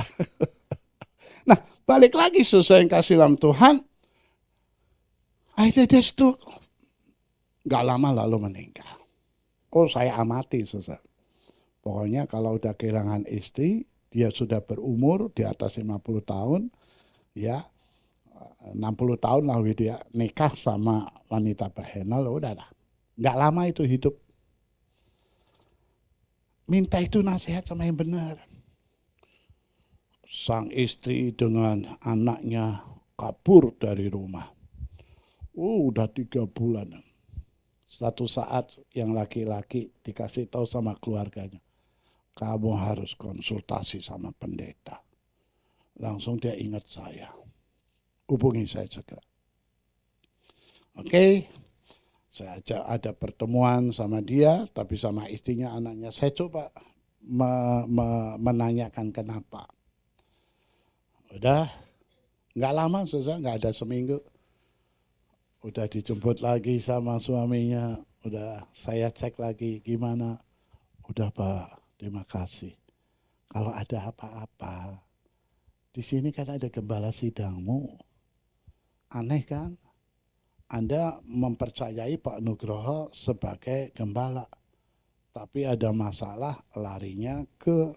Nah, balik lagi susah yang kasih dalam Tuhan. Akhirnya dia stroke. Gak lama lalu meninggal. Oh, saya amati susah. Pokoknya kalau udah kehilangan istri, dia sudah berumur di atas 50 tahun, ya 60 tahun lalu dia nikah sama wanita bahenol, udah lah. Gak lama itu hidup. Minta itu nasihat sama yang benar. Sang istri dengan anaknya kabur dari rumah. Udah 3 bulan. Satu saat yang laki-laki dikasih tahu sama keluarganya, kamu harus konsultasi sama pendeta. Langsung dia ingat saya. Hubungi saya segera. Oke. Saya ajak ada pertemuan sama dia, tapi sama istrinya, anaknya. Saya coba menanyakan kenapa. Udah, nggak lama susah, nggak ada seminggu. Udah dijemput lagi sama suaminya. Udah saya cek lagi gimana. Udah Pak, terima kasih. Kalau ada apa-apa, di sini kan ada gembala sidangmu. Aneh kan? Anda mempercayai Pak Nugroho sebagai gembala. Tapi ada masalah, larinya ke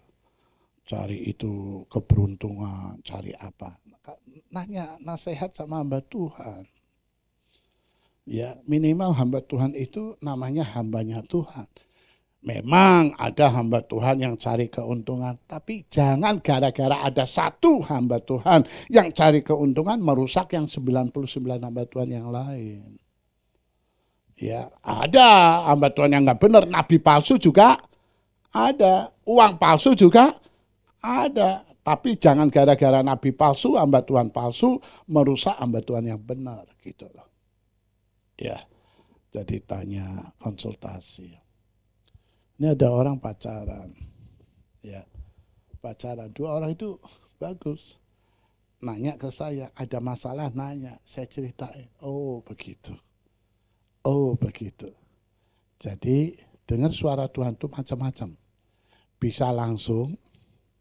cari itu keberuntungan, cari apa. Nanya nasihat sama hamba Tuhan. Ya, minimal hamba Tuhan itu namanya hambanya Tuhan. Memang ada hamba Tuhan yang cari keuntungan, tapi jangan gara-gara ada satu hamba Tuhan yang cari keuntungan merusak yang 99 hamba Tuhan yang lain. Ya, ada hamba Tuhan yang nggak benar, nabi palsu juga ada, uang palsu juga ada. Tapi jangan gara-gara nabi palsu, hamba Tuhan palsu merusak hamba Tuhan yang benar gitu loh. Ya, jadi tanya konsultasi. Ini ada orang pacaran, ya pacaran, 2 orang itu bagus. Nanya ke saya, ada masalah nanya, saya ceritain, oh begitu. Jadi dengar suara Tuhan itu macam-macam. Bisa langsung,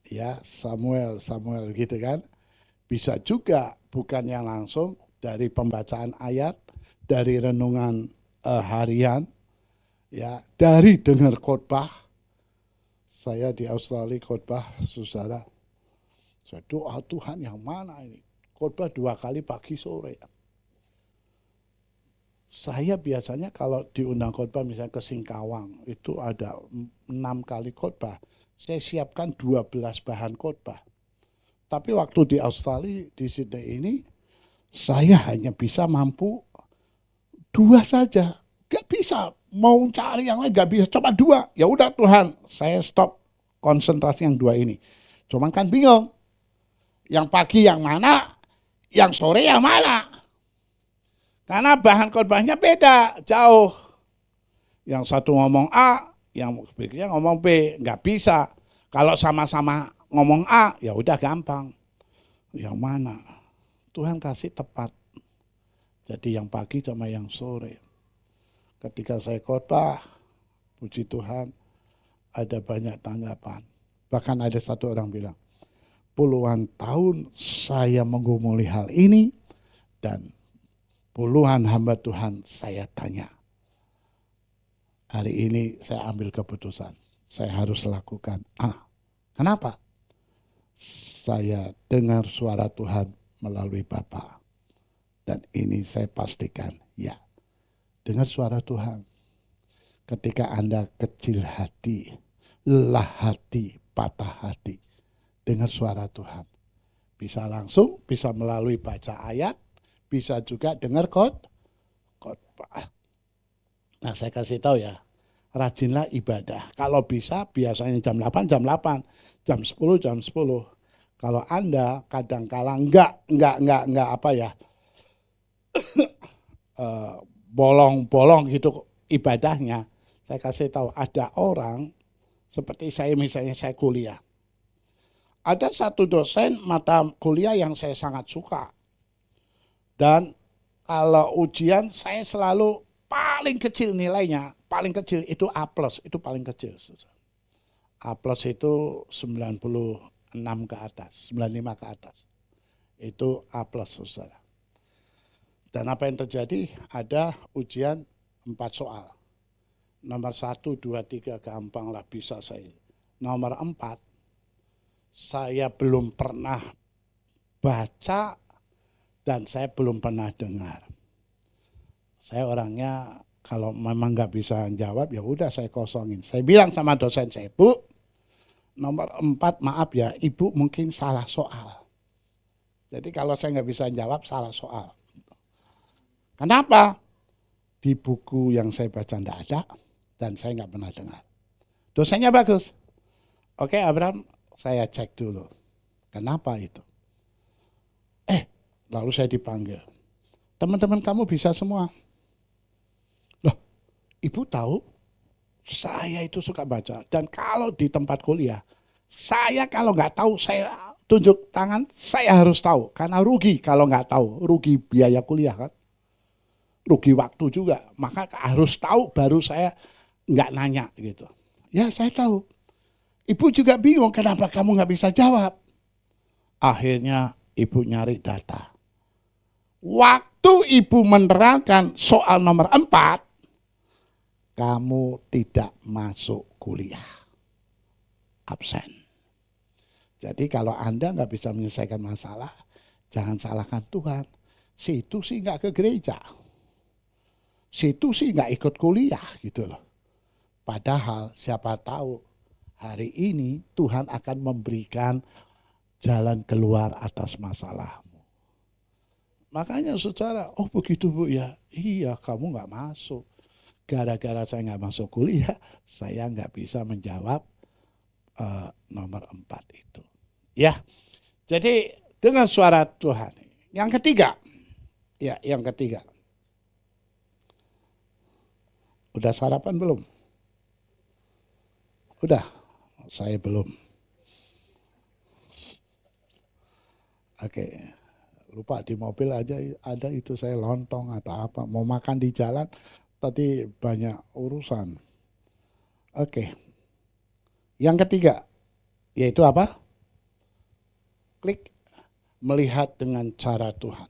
ya Samuel gitu kan. Bisa juga bukan yang langsung, dari pembacaan ayat, dari renungan harian, ya dari dengar khotbah. Saya di Australia khotbah, saudara. Saya doa Tuhan yang mana ini? Khotbah 2 kali pagi sore. Saya biasanya kalau diundang khotbah misalnya ke Singkawang, itu ada 6 kali khotbah. Saya siapkan 12 bahan khotbah. Tapi waktu di Australia, di Sydney ini, saya hanya bisa mampu 2 saja. Gak bisa, mau cari yang lain gak bisa, cuma 2. Ya udah Tuhan, saya stop konsentrasi yang 2 ini. Cuman kan bingung, yang pagi yang mana, yang sore yang mana. Karena bahan khotbahnya beda, jauh. Yang satu ngomong A, yang berikutnya ngomong B, nggak bisa. Kalau sama-sama ngomong A, ya udah gampang. Yang mana? Tuhan kasih tepat. Jadi yang pagi sama yang sore. Ketika saya khotbah, puji Tuhan, ada banyak tanggapan. Bahkan ada satu orang bilang, puluhan tahun saya menggumuli hal ini, dan puluhan hamba Tuhan saya tanya. Hari ini saya ambil keputusan. Saya harus lakukan A. Kenapa? Saya dengar suara Tuhan melalui Bapa. Dan ini saya pastikan, ya. Dengar suara Tuhan. Ketika Anda kecil hati, lelah hati, patah hati, dengar suara Tuhan. Bisa langsung, bisa melalui baca ayat, bisa juga dengar khotbah. Nah, saya kasih tahu ya, rajinlah ibadah. Kalau bisa biasanya jam 8, jam 10, jam 10. Kalau Anda kadang-kala enggak apa ya, bolong-bolong gitu ibadahnya, saya kasih tahu, ada orang seperti saya misalnya, saya kuliah. Ada satu dosen mata kuliah yang saya sangat suka. Dan kalau ujian saya selalu paling kecil nilainya, paling kecil itu A+, itu paling kecil. A+ itu 96 ke atas, 95 ke atas. Itu A+, saudara. Dan apa yang terjadi? Ada ujian 4 soal. Nomor 1, 2, 3 gampang lah bisa saya. Nomor 4, saya belum pernah baca dan saya belum pernah dengar. Saya orangnya kalau memang nggak bisa jawab, ya udah saya kosongin. Saya bilang sama dosen saya, Bu, nomor 4 maaf ya, Ibu mungkin salah soal. Jadi kalau saya nggak bisa jawab, salah soal. Kenapa? Di buku yang saya baca enggak ada, dan saya nggak pernah dengar. Dosennya bagus. Oke Abraham, saya cek dulu. Kenapa itu? Lalu saya dipanggil. Teman-teman kamu bisa semua. Loh, Ibu tahu saya itu suka baca. Dan kalau di tempat kuliah, saya kalau nggak tahu, saya tunjuk tangan, saya harus tahu. Karena rugi kalau nggak tahu, rugi biaya kuliah kan. Rugi waktu juga. Maka harus tahu baru saya nggak nanya gitu. Ya saya tahu. Ibu juga bingung kenapa kamu nggak bisa jawab. Akhirnya Ibu nyari data. Waktu Ibu menerangkan soal nomor 4, kamu tidak masuk kuliah. Absen. Jadi kalau Anda nggak bisa menyelesaikan masalah, jangan salahkan Tuhan. Situ sih nggak ke gereja. Situ sih nggak ikut kuliah gitu loh. Padahal siapa tahu hari ini Tuhan akan memberikan jalan keluar atas masalahmu. Makanya saudara, oh begitu Bu ya, iya kamu nggak masuk. Gara-gara saya nggak masuk kuliah, saya nggak bisa menjawab nomor 4 itu. Ya, jadi dengan suara Tuhan. Yang ketiga, yang ketiga. Udah sarapan belum? Udah, saya belum. Oke, lupa di mobil aja ada itu saya lontong atau apa. Mau makan di jalan, tadi banyak urusan. Oke, yang ketiga, yaitu apa? Klik, melihat dengan cara Tuhan.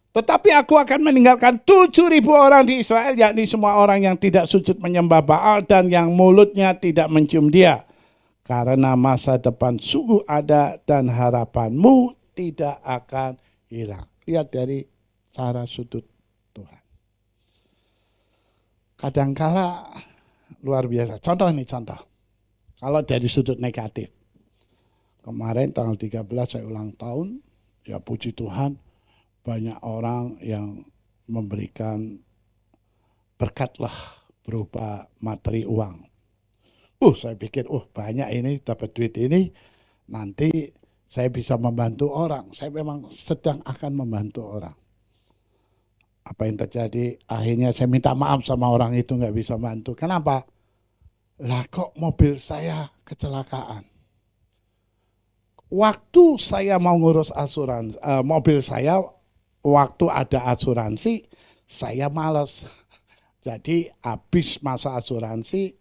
Tetapi aku akan meninggalkan 7.000 orang di Israel, yakni semua orang yang tidak sujud menyembah Baal dan yang mulutnya tidak mencium dia. Karena masa depan sungguh ada dan harapanmu tidak akan hilang. Lihat dari cara sudut Tuhan. Kadangkala luar biasa. Contoh. Kalau dari sudut negatif. Kemarin tanggal 13 saya ulang tahun, ya puji Tuhan. Banyak orang yang memberikan berkat lah berupa materi uang. Saya pikir, banyak ini dapat duit ini, nanti saya bisa membantu orang. Saya memang sedang akan membantu orang. Apa yang terjadi? Akhirnya saya minta maaf sama orang itu, nggak bisa bantu. Kenapa? Lah kok mobil saya kecelakaan? Waktu saya mau ngurus asuransi, mobil saya waktu ada asuransi, saya males. Jadi habis masa asuransi,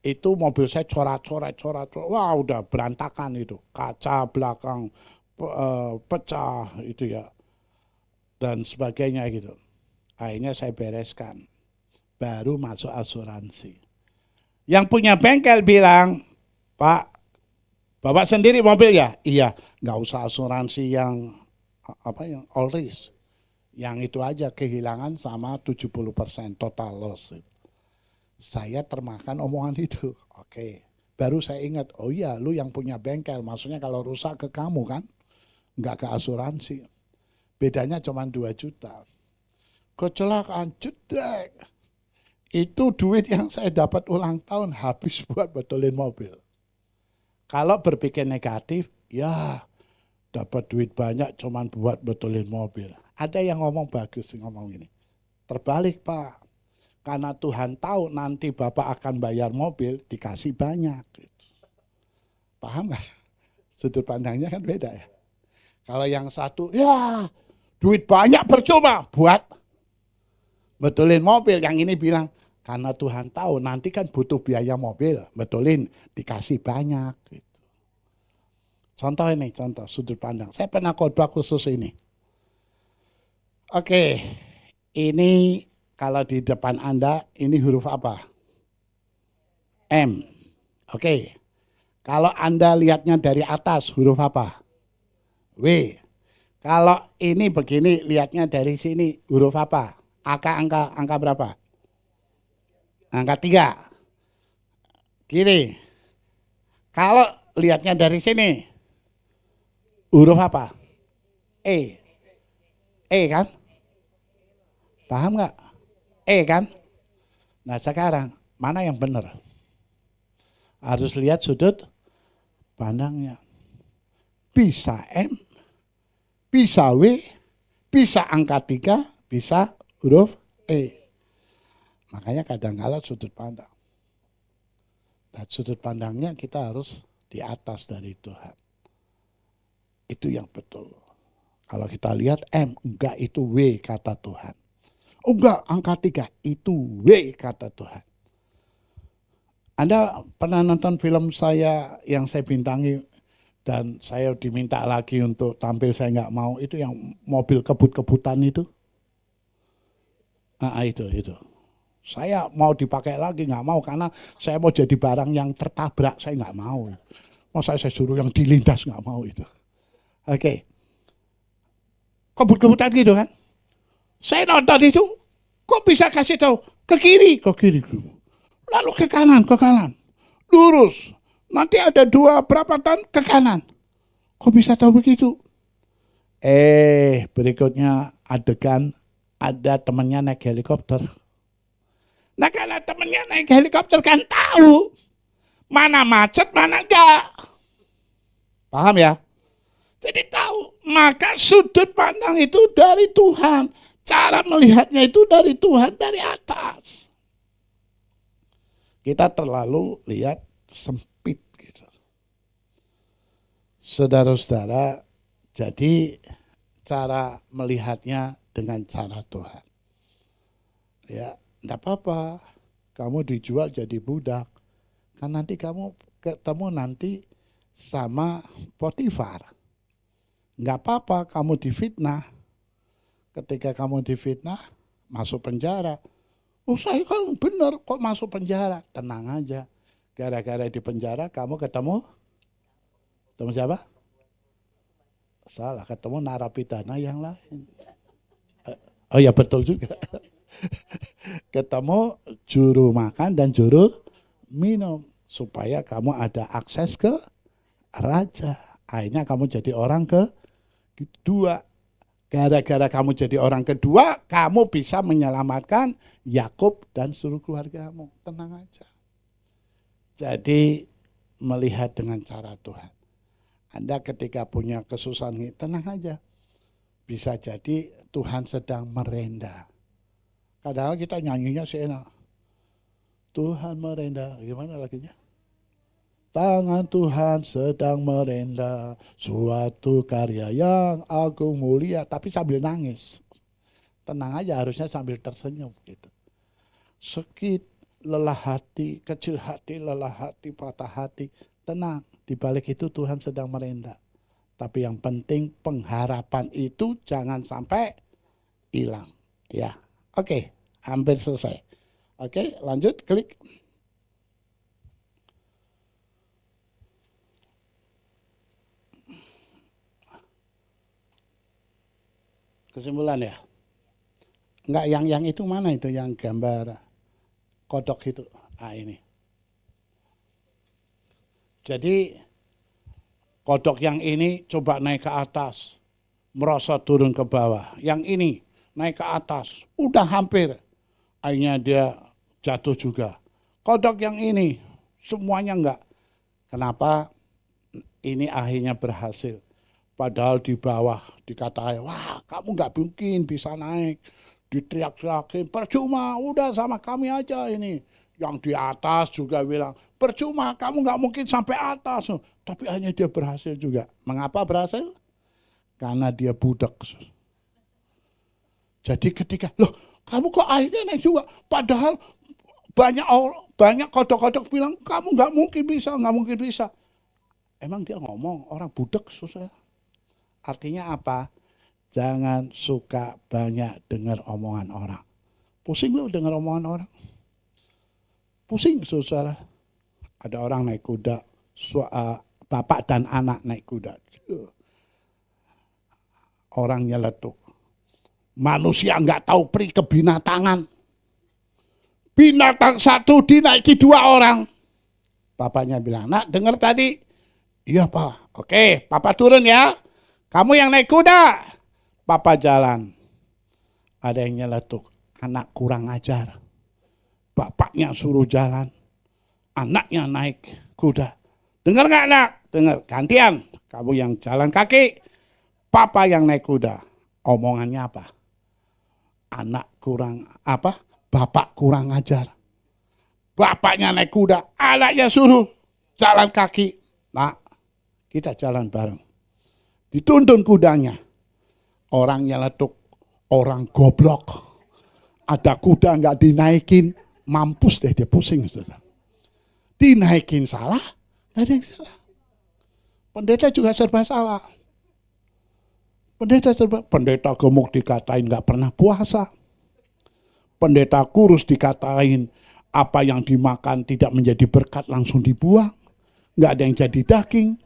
itu mobil saya coret. Wah udah berantakan itu. Kaca belakang pecah itu ya. Dan sebagainya gitu. Akhirnya saya bereskan. Baru masuk asuransi. Yang punya bengkel bilang, Pak, Bapak sendiri mobil ya? Iya, nggak usah asuransi yang all risk. Yang itu aja kehilangan sama 70% total loss. Saya termakan omongan itu. Oke. Baru saya ingat, oh iya lu yang punya bengkel. Maksudnya kalau rusak ke kamu kan. Enggak ke asuransi. Bedanya cuma 2 juta. Kecelakaan jedek. Itu duit yang saya dapat ulang tahun habis buat betulin mobil. Kalau berpikir negatif, ya dapat duit banyak cuma buat betulin mobil. Ada yang ngomong bagus, ngomong gini. Terbalik Pak, karena Tuhan tahu nanti Bapak akan bayar mobil, dikasih banyak. Paham gak? Sudut pandangnya kan beda ya. Kalau yang satu, ya duit banyak percuma buat betulin mobil. Yang ini bilang, karena Tuhan tahu nanti kan butuh biaya mobil, betulin, dikasih banyak. Contoh sudut pandang. Saya pernah khotbah khusus ini. Oke, ini kalau di depan Anda, ini huruf apa? M. Oke, kalau Anda lihatnya dari atas, huruf apa? W. Kalau ini begini, lihatnya dari sini, huruf apa? Angka berapa? Angka 3. Kiri. Kalau lihatnya dari sini, huruf apa? E kan? Paham nggak? Kan? Nah sekarang mana yang benar? Harus lihat sudut pandangnya. Bisa M, bisa W, bisa angka 3, bisa huruf E. Makanya kadang-kala sudut pandang. Dan sudut pandangnya kita harus di atas dari Tuhan. Itu yang betul. Kalau kita lihat M, enggak itu W kata Tuhan. Enggak, angka 3, itu W kata Tuhan. Anda pernah nonton film saya yang saya bintangi dan saya diminta lagi untuk tampil, saya enggak mau, itu yang mobil kebut-kebutan itu? Itu. Saya mau dipakai lagi, enggak mau karena saya mau jadi barang yang tertabrak, saya enggak mau. Masa saya suruh yang dilindas, enggak mau itu. Oke. Kebut-kebutan gitu kan. Saya nonton itu, kok bisa kasih tahu ke kiri. lalu ke kanan, lurus. Nanti ada 2 perapatan ke kanan. Kok bisa tahu begitu? Berikutnya adegan ada temannya naik helikopter. Nah karena temannya naik helikopter kan tahu mana macet, mana enggak. Paham ya? Jadi tahu, maka sudut pandang itu dari Tuhan. Cara melihatnya itu dari Tuhan, dari atas. Kita terlalu lihat sempit gitu. Saudara-saudara, jadi cara melihatnya dengan cara Tuhan. Ya, enggak apa-apa. Kamu dijual jadi budak. Kan nanti kamu ketemu nanti sama Potifar. Enggak apa-apa kamu difitnah. Ketika kamu difitnah, masuk penjara. Oh saya kan benar kok masuk penjara. Tenang aja. Gara-gara di penjara kamu ketemu siapa? Salah, ketemu narapidana yang lain. Oh ya betul juga. Ketemu juru makan dan juru minum. Supaya kamu ada akses ke raja. Akhirnya kamu jadi orang kedua. Gara-gara kamu jadi orang kedua, kamu bisa menyelamatkan Yakub dan seluruh keluargamu. Tenang aja. Jadi melihat dengan cara Tuhan. Anda ketika punya kesusahan ini, tenang aja. Bisa jadi Tuhan sedang merendah. Kadang kita nyanyinya seenak. Tuhan merendah. Gimana lagunya? Tangan Tuhan sedang merendah, suatu karya yang agung mulia, tapi sambil nangis. Tenang aja, harusnya sambil tersenyum gitu. Sakit, lelah hati, kecil hati, lelah hati, patah hati. Tenang, di balik itu Tuhan sedang merendah. Tapi yang penting pengharapan itu jangan sampai hilang. Ya, oke, hampir selesai. Oke, lanjut, klik. Kesimpulan ya? Enggak, yang itu mana itu yang gambar kodok itu? Ini. Jadi kodok yang ini coba naik ke atas, merosot turun ke bawah. Yang ini naik ke atas, udah hampir. Akhirnya dia jatuh juga. Kodok yang ini semuanya enggak. Kenapa? Ini akhirnya berhasil. Padahal di bawah dikatain, wah kamu nggak mungkin bisa naik. Diteriak-teriakin, percuma, udah sama kami aja ini. Yang di atas juga bilang, percuma, kamu nggak mungkin sampai atas. Tapi akhirnya dia berhasil juga. Mengapa berhasil? Karena dia budak. Jadi ketika, loh kamu kok akhirnya naik juga? Padahal banyak kodok-kodok bilang, kamu nggak mungkin bisa. Emang dia ngomong, orang budak susah. Artinya apa? Jangan suka banyak dengar omongan orang. Pusing lu dengar omongan orang. Pusing saudara. Ada orang naik kuda, bapak dan anak naik kuda. Orang nyeletuk. Manusia nggak tahu pri kebinatangan. Binatang satu dinaiki 2 orang. Bapaknya bilang, nak dengar tadi? Iya pak. Oke, papa turun ya. Kamu yang naik kuda, papa jalan. Ada yang nyeletuk, anak kurang ajar. Bapaknya suruh jalan, anaknya naik kuda. Dengar gak anak? Dengar, gantian. Kamu yang jalan kaki, papa yang naik kuda. Omongannya apa? Anak kurang apa? Bapak kurang ajar. Bapaknya naik kuda, anaknya suruh jalan kaki. Nah, kita jalan bareng. Dituntun kudanya. Orang nyeletuk, orang goblok. Ada kuda nggak dinaikin, mampus deh dia pusing. Saudara. Dinaikin salah, nggak ada yang salah. Pendeta juga serba salah. Pendeta gemuk dikatain nggak pernah puasa. Pendeta kurus dikatain apa yang dimakan tidak menjadi berkat langsung dibuang. Nggak ada yang jadi daging.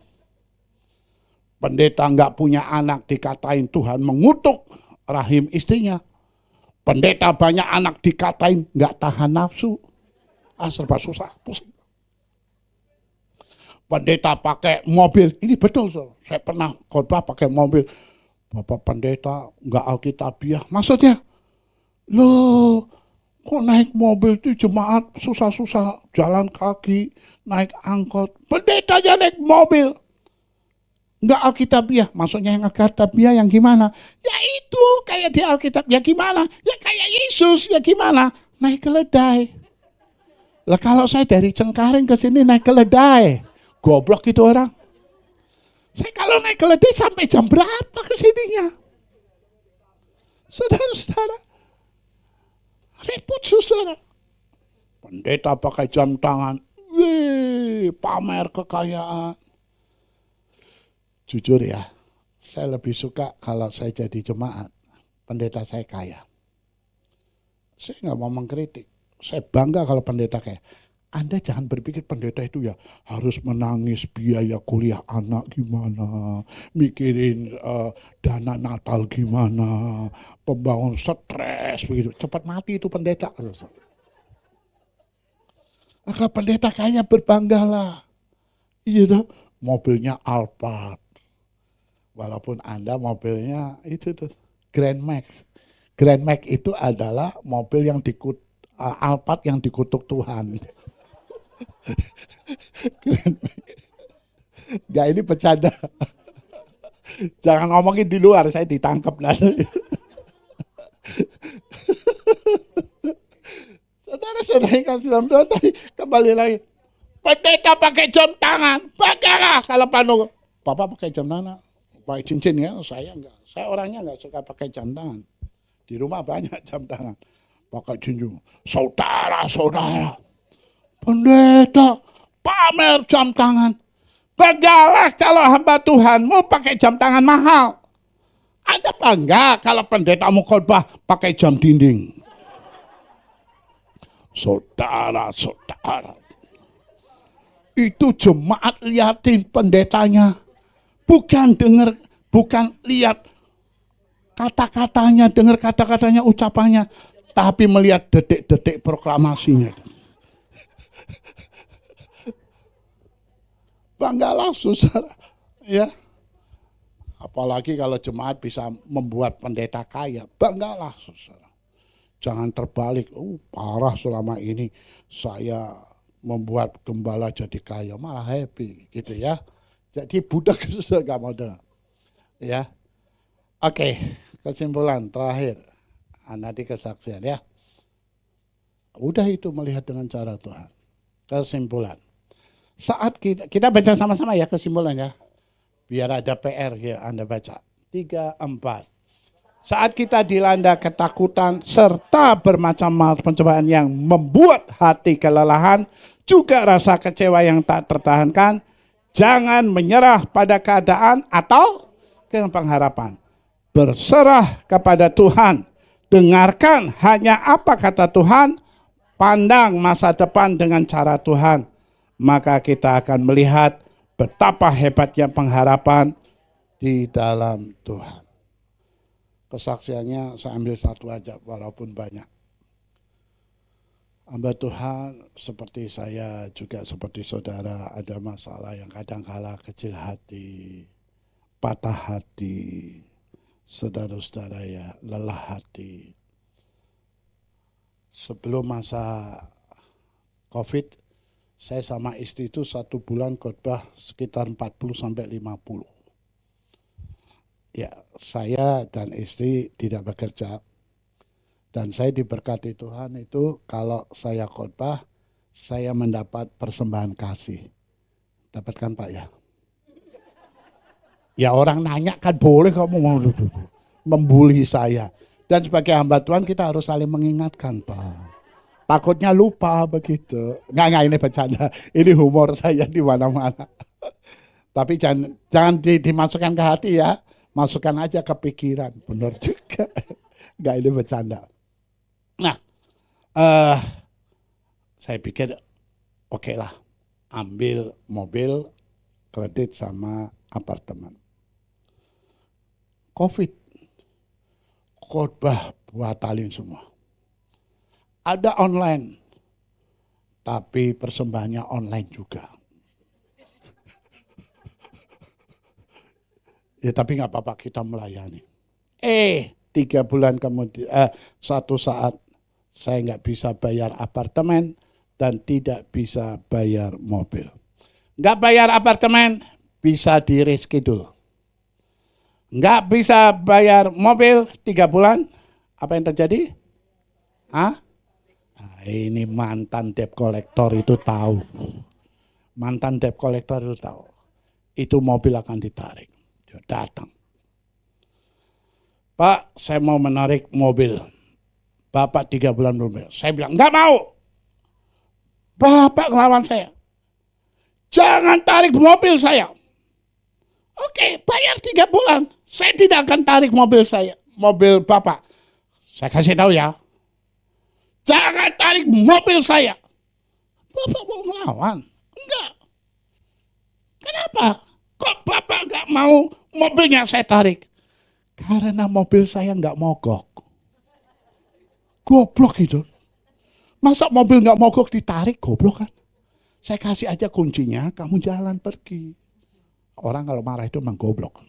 Pendeta nggak punya anak dikatain Tuhan mengutuk rahim istrinya. Pendeta banyak anak dikatain nggak tahan nafsu. serba susah, pusing. Pendeta pakai mobil, ini betul, saya pernah khotbah pakai mobil. Bapak pendeta nggak alkitabiah, maksudnya, loh, kok naik mobil itu jemaat susah-susah jalan kaki, naik angkot, pendetanya naik mobil, nggak alkitabiah, maksudnya yang alkitabiah yang gimana? Ya itu kayak di Alkitab, ya gimana? Ya kayak Yesus, ya gimana? Naik keledai. Lah kalau saya dari Cengkareng ke sini naik keledai. Goblok itu orang. Saya kalau naik keledai sampai jam berapa ke sininya? Saudara-saudara, repot saudara. Pendeta pakai jam tangan. Wih, pamer kekayaan. Jujur ya, saya lebih suka kalau saya jadi jemaat, pendeta saya kaya. Saya nggak mau mengkritik. Saya bangga kalau pendeta kaya. Anda jangan berpikir pendeta itu ya harus menangis biaya kuliah anak gimana, mikirin dana Natal gimana, pembangun stres begitu. Cepat mati itu pendeta. Maka pendeta kaya berbanggalah. Iya tuh, mobilnya Alphard. Walaupun Anda mobilnya itu tuh Grand Max. Grand Max itu adalah mobil yang Alphard yang dikutuk Tuhan. Gak, ini bercanda. Jangan ngomongin di luar, saya ditangkap nanti. Saudara-saudara yang kasih dalam Tuhan tadi kembali lagi. Pendeta pakai jam tangan, bagaimana kalau Panu? Bapak pakai jam tangan, pakai cincin ya? Saya enggak. Saya orangnya enggak suka pakai jam tangan. Di rumah banyak jam tangan, pakai cincin. Saudara-saudara, pendeta pamer jam tangan. Banggalah kalau hamba Tuhan mau pakai jam tangan mahal. Anda bangga kalau pendetamu khotbah pakai jam dinding. Saudara-saudara, itu jemaat liatin pendetanya. Bukan lihat kata-katanya, dengar kata-katanya, ucapannya, tapi melihat detik-detik proklamasinya. Banggalah saudara, ya. Apalagi kalau jemaat bisa membuat pendeta kaya, banggalah saudara. Jangan terbalik, parah selama ini saya membuat gembala jadi kaya, malah happy gitu ya. Jadi budak sudah gak mau dengar. Ya, oke, kesimpulan terakhir, nanti kesaksian ya. Udah itu melihat dengan cara Tuhan. Kesimpulan. Saat kita baca sama-sama ya kesimpulannya, biar ada PR ya Anda baca. 3, 4. Saat kita dilanda ketakutan serta bermacam-macam pencobaan yang membuat hati kelelahan, juga rasa kecewa yang tak tertahankan, jangan menyerah pada keadaan atau pengharapan. Berserah kepada Tuhan, dengarkan hanya apa kata Tuhan, pandang masa depan dengan cara Tuhan. Maka kita akan melihat betapa hebatnya pengharapan di dalam Tuhan. Kesaksiannya saya ambil satu aja walaupun banyak. Hamba Tuhan seperti saya juga seperti saudara ada masalah yang kadang-kala kecil hati, patah hati, saudara-saudara ya lelah hati. Sebelum masa COVID, saya sama istri itu 1 bulan khotbah sekitar 40-50. Ya, saya dan istri tidak bekerja. Dan saya diberkati Tuhan itu kalau saya khotbah, saya mendapat persembahan kasih. Dapatkan Pak ya? Ya orang nanya kan boleh kamu mau membuli saya. Dan sebagai hamba Tuhan kita harus saling mengingatkan Pak. Takutnya lupa begitu. Enggak ini bercanda. Ini humor saya di mana-mana. Tapi jangan dimasukkan ke hati ya. Masukkan aja ke pikiran. Benar juga. Enggak ini bercanda. Nah, saya pikir oke lah. Ambil mobil, kredit sama apartemen. COVID. Khotbah batalin semua. Ada online, tapi persembahannya online juga. Ya tapi nggak apa-apa, kita melayani. 3 bulan kemudian, satu saat saya nggak bisa bayar apartemen dan tidak bisa bayar mobil. Nggak bayar apartemen, bisa di reschedule. Nggak bisa bayar mobil 3 bulan, apa yang terjadi? Nah, ini mantan debt collector itu tahu. Mantan debt collector itu tahu. Itu mobil akan ditarik. Dia datang. Pak, saya mau menarik mobil. Bapak 3 bulan belum. Saya bilang, nggak mau. Bapak ngelawan saya. Jangan tarik mobil saya. Oke, bayar 3 bulan. Saya tidak akan tarik mobil saya. Mobil Bapak. Saya kasih tahu ya. Jangan tarik mobil saya. Bapak mau ngelawan? Enggak. Kenapa? Kok Bapak nggak mau mobilnya saya tarik? Karena mobil saya nggak mogok. Goblok itu. Masa mobil nggak mogok ditarik, goblok kan? Saya kasih aja kuncinya, kamu jalan pergi. Orang kalau marah itu memang goblok.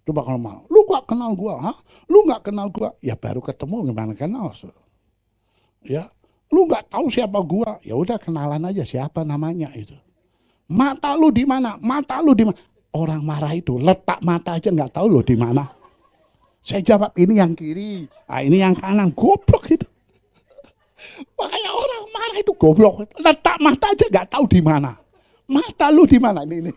Coba kalau marah, lu nggak kenal gua, ha? Lu nggak kenal gua, ya baru ketemu gimana kenal? Ya, lu nggak tahu siapa gua, ya udah kenalan aja siapa namanya itu. Mata lu di mana? Mata lu di mana? Orang marah itu letak mata aja nggak tahu loh di mana. Saya jawab ini yang kiri, ini yang kanan, goblok itu. Makanya orang marah itu goblok, letak mata aja nggak tahu di mana. Mata lu di mana ini?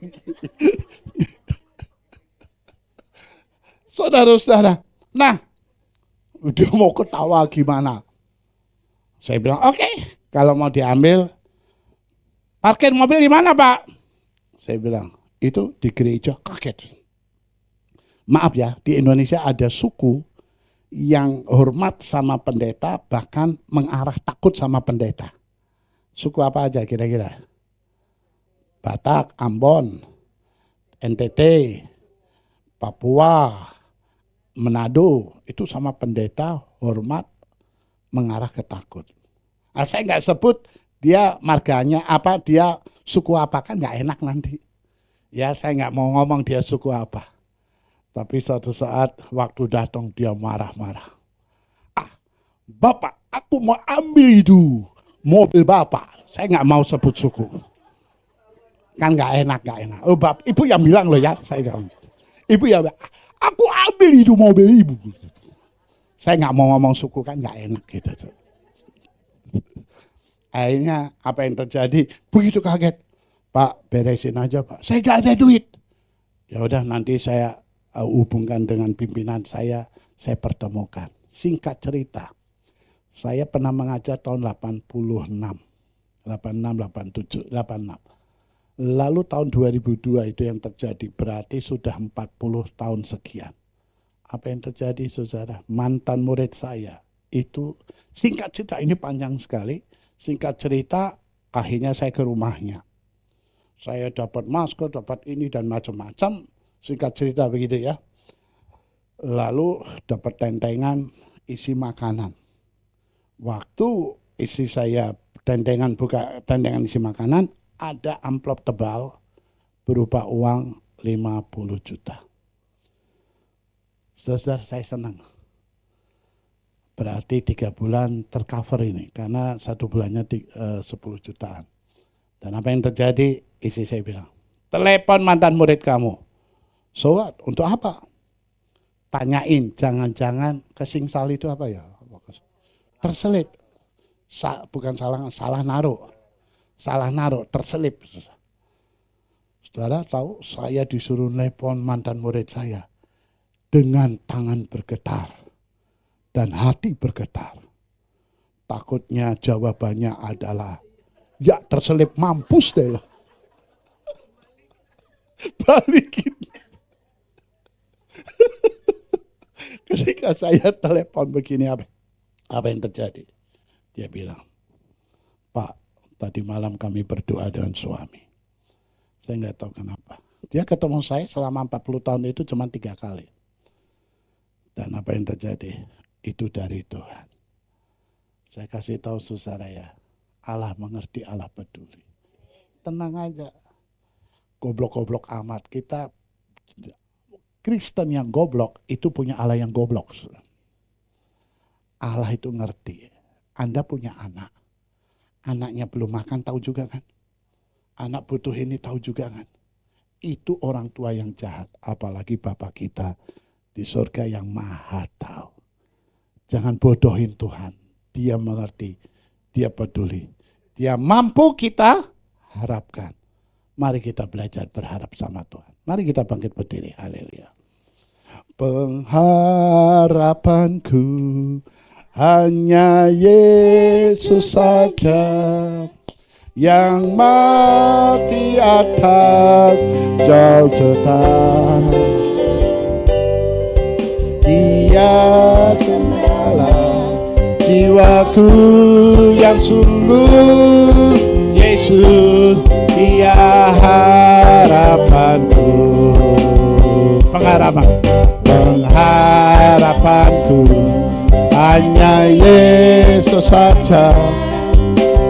Saudara-saudara, nah, dia mau ketawa gimana? Saya bilang, oke, kalau mau diambil, parkir mobil di mana, Pak? Saya bilang, itu di gereja. Kaget. Maaf ya, di Indonesia ada suku yang hormat sama pendeta, bahkan mengarah takut sama pendeta. Suku apa aja kira-kira? Batak, Ambon, NTT, Papua, Manado, itu sama pendeta hormat mengarah ke takut. Nah, saya nggak sebut dia marganya apa, dia suku apa, kan nggak enak nanti. Ya saya nggak mau ngomong dia suku apa. Tapi suatu saat waktu datang dia marah-marah. Bapak, aku mau ambil itu mobil Bapak. Saya nggak mau sebut suku. Kan nggak enak. Oh, Bapak, Ibu yang bilang loh ya, saya nggak. Ibu yang bilang, aku ambil itu mobil Ibu. Saya nggak mau ngomong suku, kan nggak enak gitu. Akhirnya apa yang terjadi? Begitu kaget, Pak beresin aja Pak. Saya nggak ada duit. Ya udah nanti saya hubungkan dengan pimpinan saya pertemukan. Singkat cerita, saya pernah mengajar tahun 86, 87, 86. Lalu tahun 2002 itu yang terjadi, berarti sudah 40 tahun sekian. Apa yang terjadi saudara? Mantan murid saya itu, singkat cerita ini panjang sekali, singkat cerita akhirnya saya ke rumahnya. Saya dapat masker, dapat ini dan macam-macam, singkat cerita begitu ya. Lalu dapat tentengan isi makanan. Waktu isi saya buka tentengan isi makanan, ada amplop tebal berupa uang 50 juta. Saudara, saya senang. Berarti 3 bulan tercover ini, karena 1 bulannya 10 jutaan. Dan apa yang terjadi, istri saya bilang, telepon mantan murid kamu. So what? Untuk apa? Tanyain, jangan-jangan kesingsal itu apa ya? Terselip. Bukan salah naruh. Salah naruh, terselip. Saudara tahu, saya disuruh nelpon mantan murid saya. Dengan tangan bergetar dan hati bergetar. Takutnya jawabannya adalah, ya terselip, mampus deh lo. Balikin. Ketika saya telepon begini, apa yang terjadi? Dia bilang, Pak, tadi malam kami berdoa dengan suami. Saya nggak tahu kenapa. Dia ketemu saya selama 40 tahun itu cuma 3 kali. Dan apa yang terjadi? Itu dari Tuhan. Saya kasih tahu saudara ya, Allah mengerti, Allah peduli. Tenang aja. Goblok-goblok amat. Kita Kristen yang goblok itu punya Allah yang goblok. Allah itu ngerti. Anda punya anak. Anaknya belum makan tahu juga kan? Anak butuh ini tahu juga kan? Itu orang tua yang jahat. Apalagi Bapa kita di surga yang maha tahu. Jangan bodohin Tuhan. Dia mengerti. Dia peduli. Dia mampu kita harapkan. Mari kita belajar berharap sama Tuhan. Mari kita bangkit berdiri. Haleluya. Pengharapanku hanya Yesus saja, yang mati atas Golgota. Dia gembala jiwaku yang sungguh, Yesus dia harapanku. Pengharapanku hanya Yesus saja,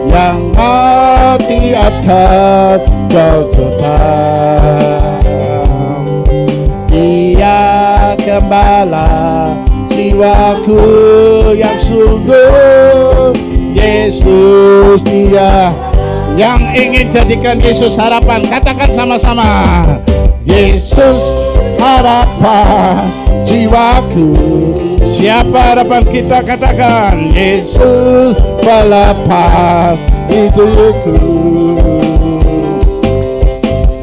yang mati atas Golgota. Dia gembala jiwaku yang sungguh, Yesus dia. Yang ingin jadikan Yesus harapan, katakan sama-sama. Yesus harapan jiwaku. Siapa harapan kita? Katakan. Yesus pelepas hidupku.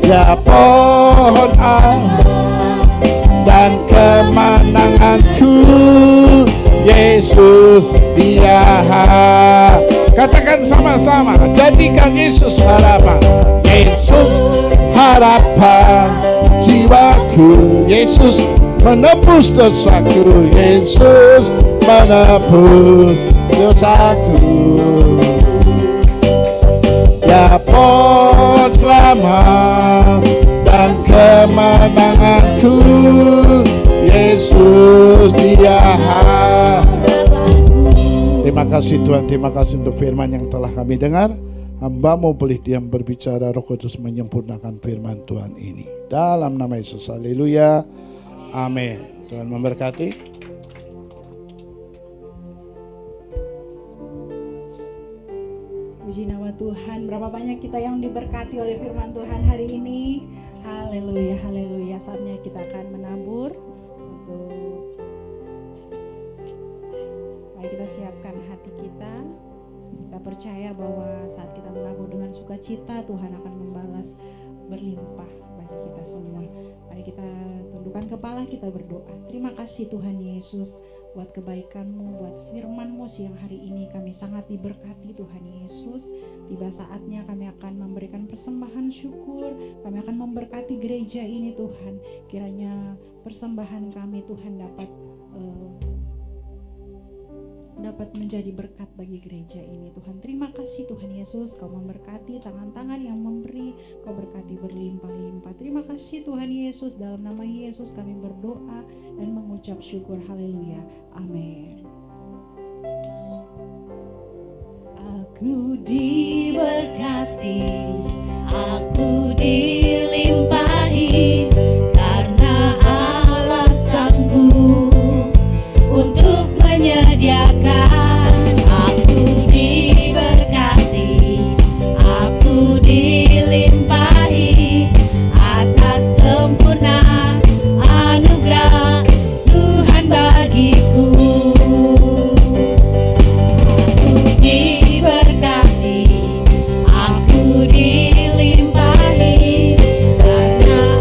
Ya pohon Allah dan kemenanganku, Yesus dia. Katakan sama-sama, jadikan Yesus harapan. Yesus harapan jiwaku. Yesus menebus dosaku. Yesus menebus dosaku. Ya pohon selamat dan kemenanganku, Yesus dia. Terima kasih Tuhan, terima kasih untuk firman yang telah kami dengar. Hamba-Mu boleh diam berbicara, Roh Kudus menyempurnakan firman Tuhan ini. Dalam nama Yesus, haleluya, amin. Tuhan memberkati. Puji nama Tuhan. Berapa banyak kita yang diberkati oleh firman Tuhan hari ini. Haleluya, haleluya. Saatnya kita akan menabur untuk, mari kita siapkan hati kita. Kita percaya bahwa saat kita menabur dengan sukacita, Tuhan akan membalas berlimpah bagi kita semua. Mari kita tundukkan kepala, kita berdoa. Terima kasih Tuhan Yesus buat kebaikan-Mu, buat firman-Mu siang hari ini. Kami sangat diberkati Tuhan Yesus. Tiba saatnya kami akan memberikan persembahan syukur. Kami akan memberkati gereja ini Tuhan. Kiranya persembahan kami Tuhan dapat menjadi berkat bagi gereja ini Tuhan. Terima kasih Tuhan Yesus, Kau memberkati tangan-tangan yang memberi, Kau berkati berlimpah-limpah. Terima kasih Tuhan Yesus, dalam nama Yesus kami berdoa dan mengucap syukur. Haleluya, amin. Aku diberkati, aku dilimpahi, karena Allah sanggup untuk menyediakan. Aku diberkati, aku dilimpahi atas sempurna anugerah Tuhan bagiku. Aku diberkati, aku dilimpahi karena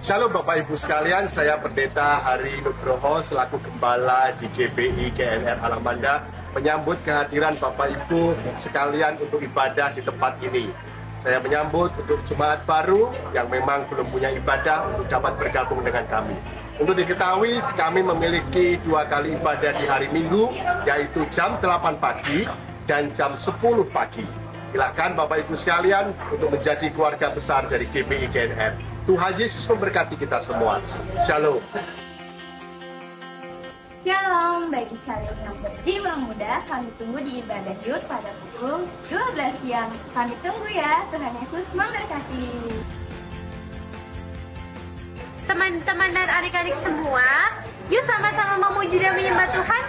Shalom Bapak Ibu sekalian, saya Pendeta Hari Nugroho selaku Gembala di GBI GNR Alamanda menyambut kehadiran Bapak Ibu sekalian untuk ibadah di tempat ini. Saya menyambut untuk jemaat baru yang memang belum punya ibadah untuk dapat bergabung dengan kami. Untuk diketahui, kami memiliki 2 kali ibadah di hari Minggu, yaitu jam 8 pagi dan jam 10 pagi. Silakan Bapak Ibu sekalian untuk menjadi keluarga besar dari GBI GNR. Tuhan Yesus memberkati kita semua. Shalom. Shalom, bagi kalian yang berjiwa muda, kami tunggu di ibadah Yud pada pukul 12 siang. Kami tunggu ya, Tuhan Yesus memberkati. Teman-teman dan adik-adik semua, yuk sama-sama memuji dan menyembah Tuhan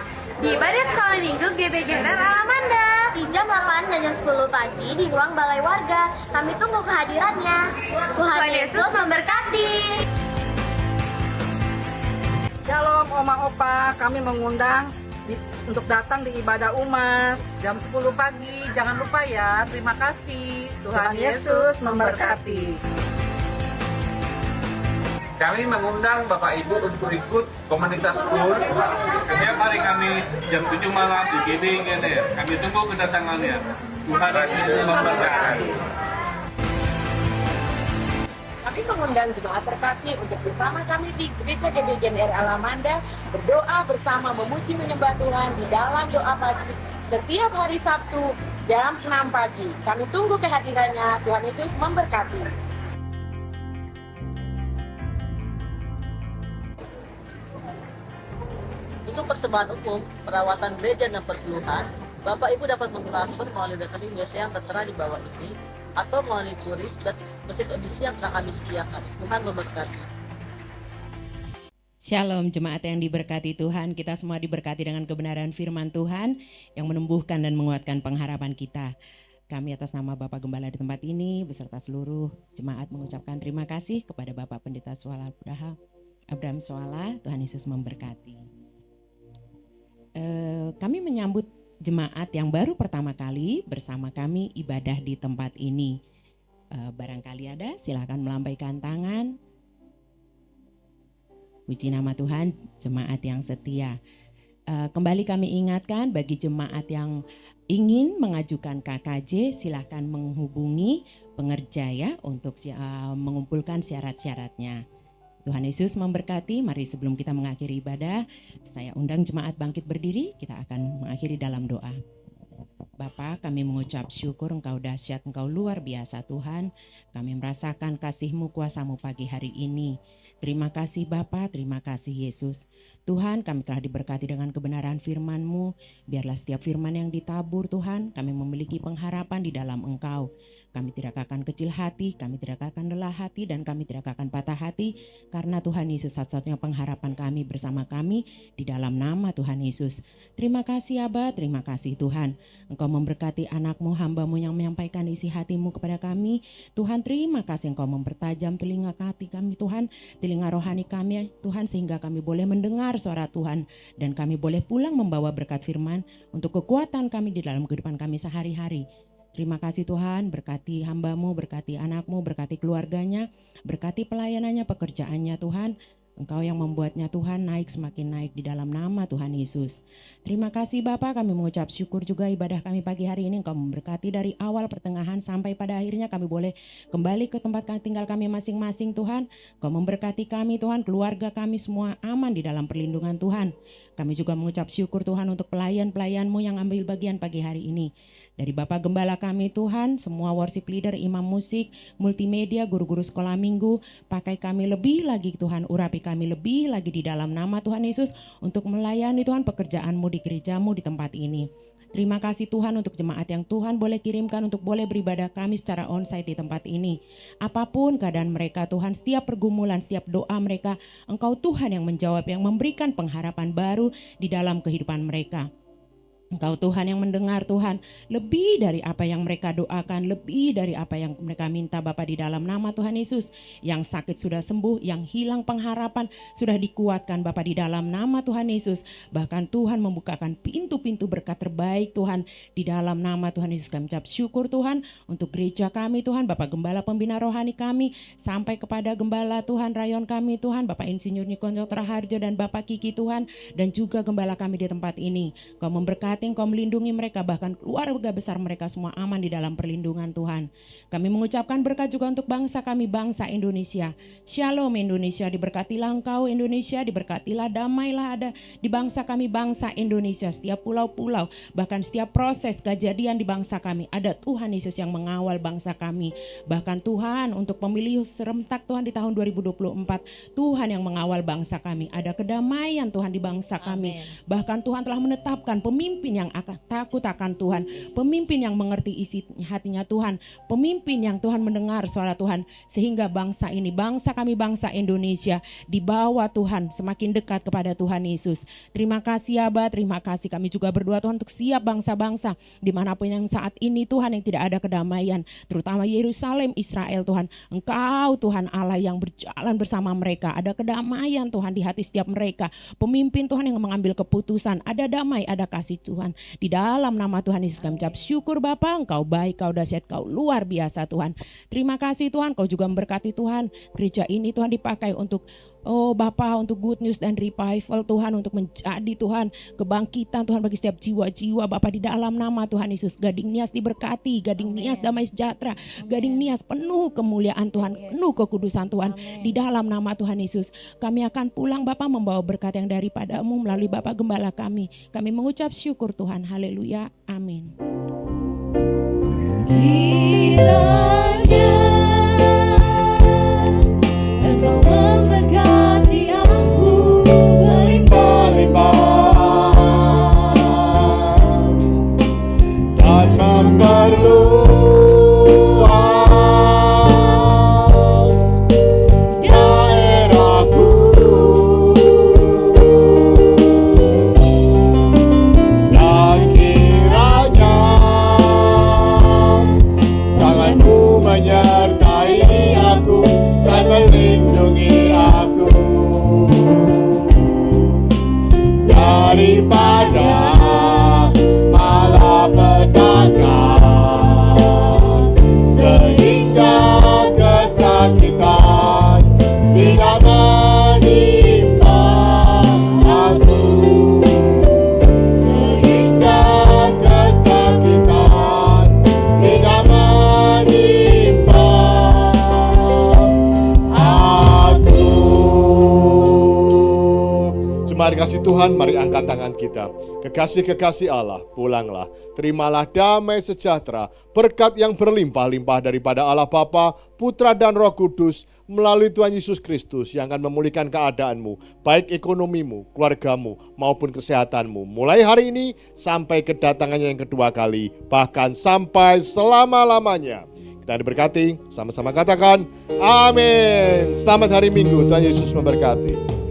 di ibadah sekolah minggu GBI GNR Alamanda. Di jam 8 dan jam 10 pagi di ruang balai warga. Kami tunggu kehadirannya. Tuhan Yesus memberkati. Shalom Oma Opa, kami mengundang untuk datang di ibadah UMAS jam 10 pagi. Jangan lupa ya, terima kasih. Tuhan Yesus memberkati. Kami mengundang Bapak Ibu untuk ikut komunitas school setiap hari Kamis jam 7 malam di GBI GNR. Kami tunggu kedatangannya. Tuhan Yesus memberkati. Kami mengundang jemaat terkasih untuk bersama kami di Gereja GBI GNR Alamanda berdoa bersama memuji menyembah Tuhan di dalam doa pagi setiap hari Sabtu jam 6 pagi. Kami tunggu kehadirannya. Tuhan Yesus memberkati. Untuk persembahan umum, perawatan gereja dan perkeluhan, Bapak Ibu dapat mentransfer melalui rekening biasa yang tertera di bawah ini atau melalui QRIS dan mesin edisi yang telah kami sediakan. Tuhan memberkati. Shalom jemaat yang diberkati Tuhan, kita semua diberkati dengan kebenaran firman Tuhan yang menumbuhkan dan menguatkan pengharapan kita. Kami atas nama Bapak Gembala di tempat ini beserta seluruh jemaat mengucapkan terima kasih kepada Bapak Pendeta Suala Abraham Suala. Tuhan Yesus memberkati. Kami menyambut jemaat yang baru pertama kali bersama kami ibadah di tempat ini. Barangkali ada, silakan melambaikan tangan. Puji nama Tuhan, jemaat yang setia. Kembali kami ingatkan bagi jemaat yang ingin mengajukan KKJ, silakan menghubungi pengerja ya untuk mengumpulkan syarat-syaratnya. Tuhan Yesus memberkati. Mari sebelum kita mengakhiri ibadah, saya undang jemaat bangkit berdiri. Kita akan mengakhiri dalam doa. Bapa, kami mengucap syukur Engkau dahsyat, Engkau luar biasa Tuhan. Kami merasakan kasih-Mu, kuasa-Mu pagi hari ini. Terima kasih Bapa, terima kasih Yesus. Tuhan, kami telah diberkati dengan kebenaran firman-Mu. Biarlah setiap firman yang ditabur Tuhan, kami memiliki pengharapan di dalam Engkau. Kami tidak akan kecil hati, kami tidak akan lelah hati, dan kami tidak akan patah hati. Karena Tuhan Yesus satu-satunya pengharapan kami bersama kami di dalam nama Tuhan Yesus. Terima kasih Aba, terima kasih Tuhan. Engkau memberkati anak-Mu, hamba-Mu yang menyampaikan isi hati-Mu kepada kami. Tuhan, terima kasih Engkau mempertajam telinga hati kami Tuhan, telinga rohani kami Tuhan, sehingga kami boleh mendengar suara Tuhan dan kami boleh pulang membawa berkat firman untuk kekuatan kami di dalam kehidupan kami sehari-hari. Terima kasih Tuhan, berkati hamba-Mu, berkati anak-Mu, berkati keluarganya, berkati pelayanannya, pekerjaannya Tuhan. Engkau yang membuatnya Tuhan naik semakin naik di dalam nama Tuhan Yesus. Terima kasih Bapa, kami mengucap syukur juga ibadah kami pagi hari ini. Engkau memberkati dari awal pertengahan sampai pada akhirnya kami boleh kembali ke tempat tinggal kami masing-masing Tuhan. Engkau memberkati kami Tuhan, keluarga kami semua aman di dalam perlindungan Tuhan. Kami juga mengucap syukur Tuhan untuk pelayan-pelayan-Mu yang ambil bagian pagi hari ini. Dari Bapak Gembala kami Tuhan, semua worship leader, imam musik, multimedia, guru-guru sekolah minggu, pakai kami lebih lagi Tuhan, urapi kami lebih lagi di dalam nama Tuhan Yesus untuk melayani Tuhan pekerjaan-Mu di gereja-Mu di tempat ini. Terima kasih Tuhan untuk jemaat yang Tuhan boleh kirimkan untuk boleh beribadah kami secara onsite di tempat ini. Apapun keadaan mereka Tuhan, setiap pergumulan, setiap doa mereka, Engkau Tuhan yang menjawab, yang memberikan pengharapan baru di dalam kehidupan mereka. Engkau Tuhan yang mendengar Tuhan, lebih dari apa yang mereka doakan, lebih dari apa yang mereka minta Bapa, di dalam nama Tuhan Yesus. Yang sakit sudah sembuh, yang hilang pengharapan sudah dikuatkan Bapa, di dalam nama Tuhan Yesus. Bahkan Tuhan membukakan pintu-pintu berkat terbaik Tuhan, di dalam nama Tuhan Yesus. Kami ucap syukur Tuhan untuk gereja kami Tuhan, Bapak Gembala Pembina Rohani kami, sampai kepada Gembala Tuhan Rayon kami Tuhan, Bapak Insinyur Nikonjo Traharjo dan Bapak Kiki Tuhan, dan juga Gembala kami di tempat ini. Kau memberkati, Kau melindungi mereka, bahkan keluarga besar mereka semua aman di dalam perlindungan Tuhan. Kami mengucapkan berkat juga untuk bangsa kami, bangsa Indonesia. Shalom Indonesia, diberkatilah Engkau Indonesia, diberkatilah, damailah ada di bangsa kami, bangsa Indonesia. Setiap pulau-pulau, bahkan setiap proses kejadian di bangsa kami, ada Tuhan Yesus yang mengawal bangsa kami. Bahkan Tuhan, untuk pemilu serentak Tuhan di tahun 2024, Tuhan yang mengawal bangsa kami. Ada kedamaian Tuhan di bangsa kami. Bahkan Tuhan telah menetapkan pemimpin yang akan takut akan Tuhan, pemimpin yang mengerti isi hatinya Tuhan, pemimpin yang Tuhan mendengar suara Tuhan, sehingga bangsa ini, bangsa kami, bangsa Indonesia, dibawa Tuhan semakin dekat kepada Tuhan Yesus. Terima kasih Abah, terima kasih. Kami juga berdoa Tuhan untuk siap bangsa-bangsa dimanapun yang saat ini Tuhan, yang tidak ada kedamaian, terutama Yerusalem, Israel Tuhan. Engkau Tuhan Allah yang berjalan bersama mereka, ada kedamaian Tuhan di hati setiap mereka, pemimpin Tuhan yang mengambil keputusan, ada damai, ada kasih Tuhan. Di dalam nama Tuhan Yesus kami ucap syukur Bapa, Engkau baik, Kau dahsyat, Kau luar biasa Tuhan. Terima kasih Tuhan, Kau juga memberkati Tuhan. Gereja ini Tuhan dipakai untuk Bapa, untuk good news dan revival Tuhan, untuk menjadi Tuhan kebangkitan Tuhan bagi setiap jiwa-jiwa Bapa, di dalam nama Tuhan Yesus. Gading Nias diberkati, Gading Nias damai sejahtera, Gading Nias penuh kemuliaan Tuhan, penuh kekudusan Tuhan, di dalam nama Tuhan Yesus. Kami akan pulang Bapa membawa berkat yang daripada-Mu melalui Bapak Gembala kami. Kami mengucap syukur Tuhan, haleluya, amin. Engkau memberkati aku berlimpah-limpah dan memperluas daerahku, dan kiranya tanganmu menyertai aku dan melindungi aku daripada malapetaka, sehingga kesakitan tidak menimpa aku, sehingga kesakitan tidak menimpa aku. Mari kasih Tuhan, mari angkat tangan kita. Kekasih-kekasih Allah, pulanglah. Terimalah damai sejahtera, berkat yang berlimpah-limpah daripada Allah Bapa, Putra dan Roh Kudus melalui Tuhan Yesus Kristus yang akan memulihkan keadaanmu, baik ekonomimu, keluargamu, maupun kesehatanmu. Mulai hari ini sampai kedatangannya yang kedua kali, bahkan sampai selama-lamanya. Kita diberkati, sama-sama katakan amin. Selamat hari Minggu, Tuhan Yesus memberkati.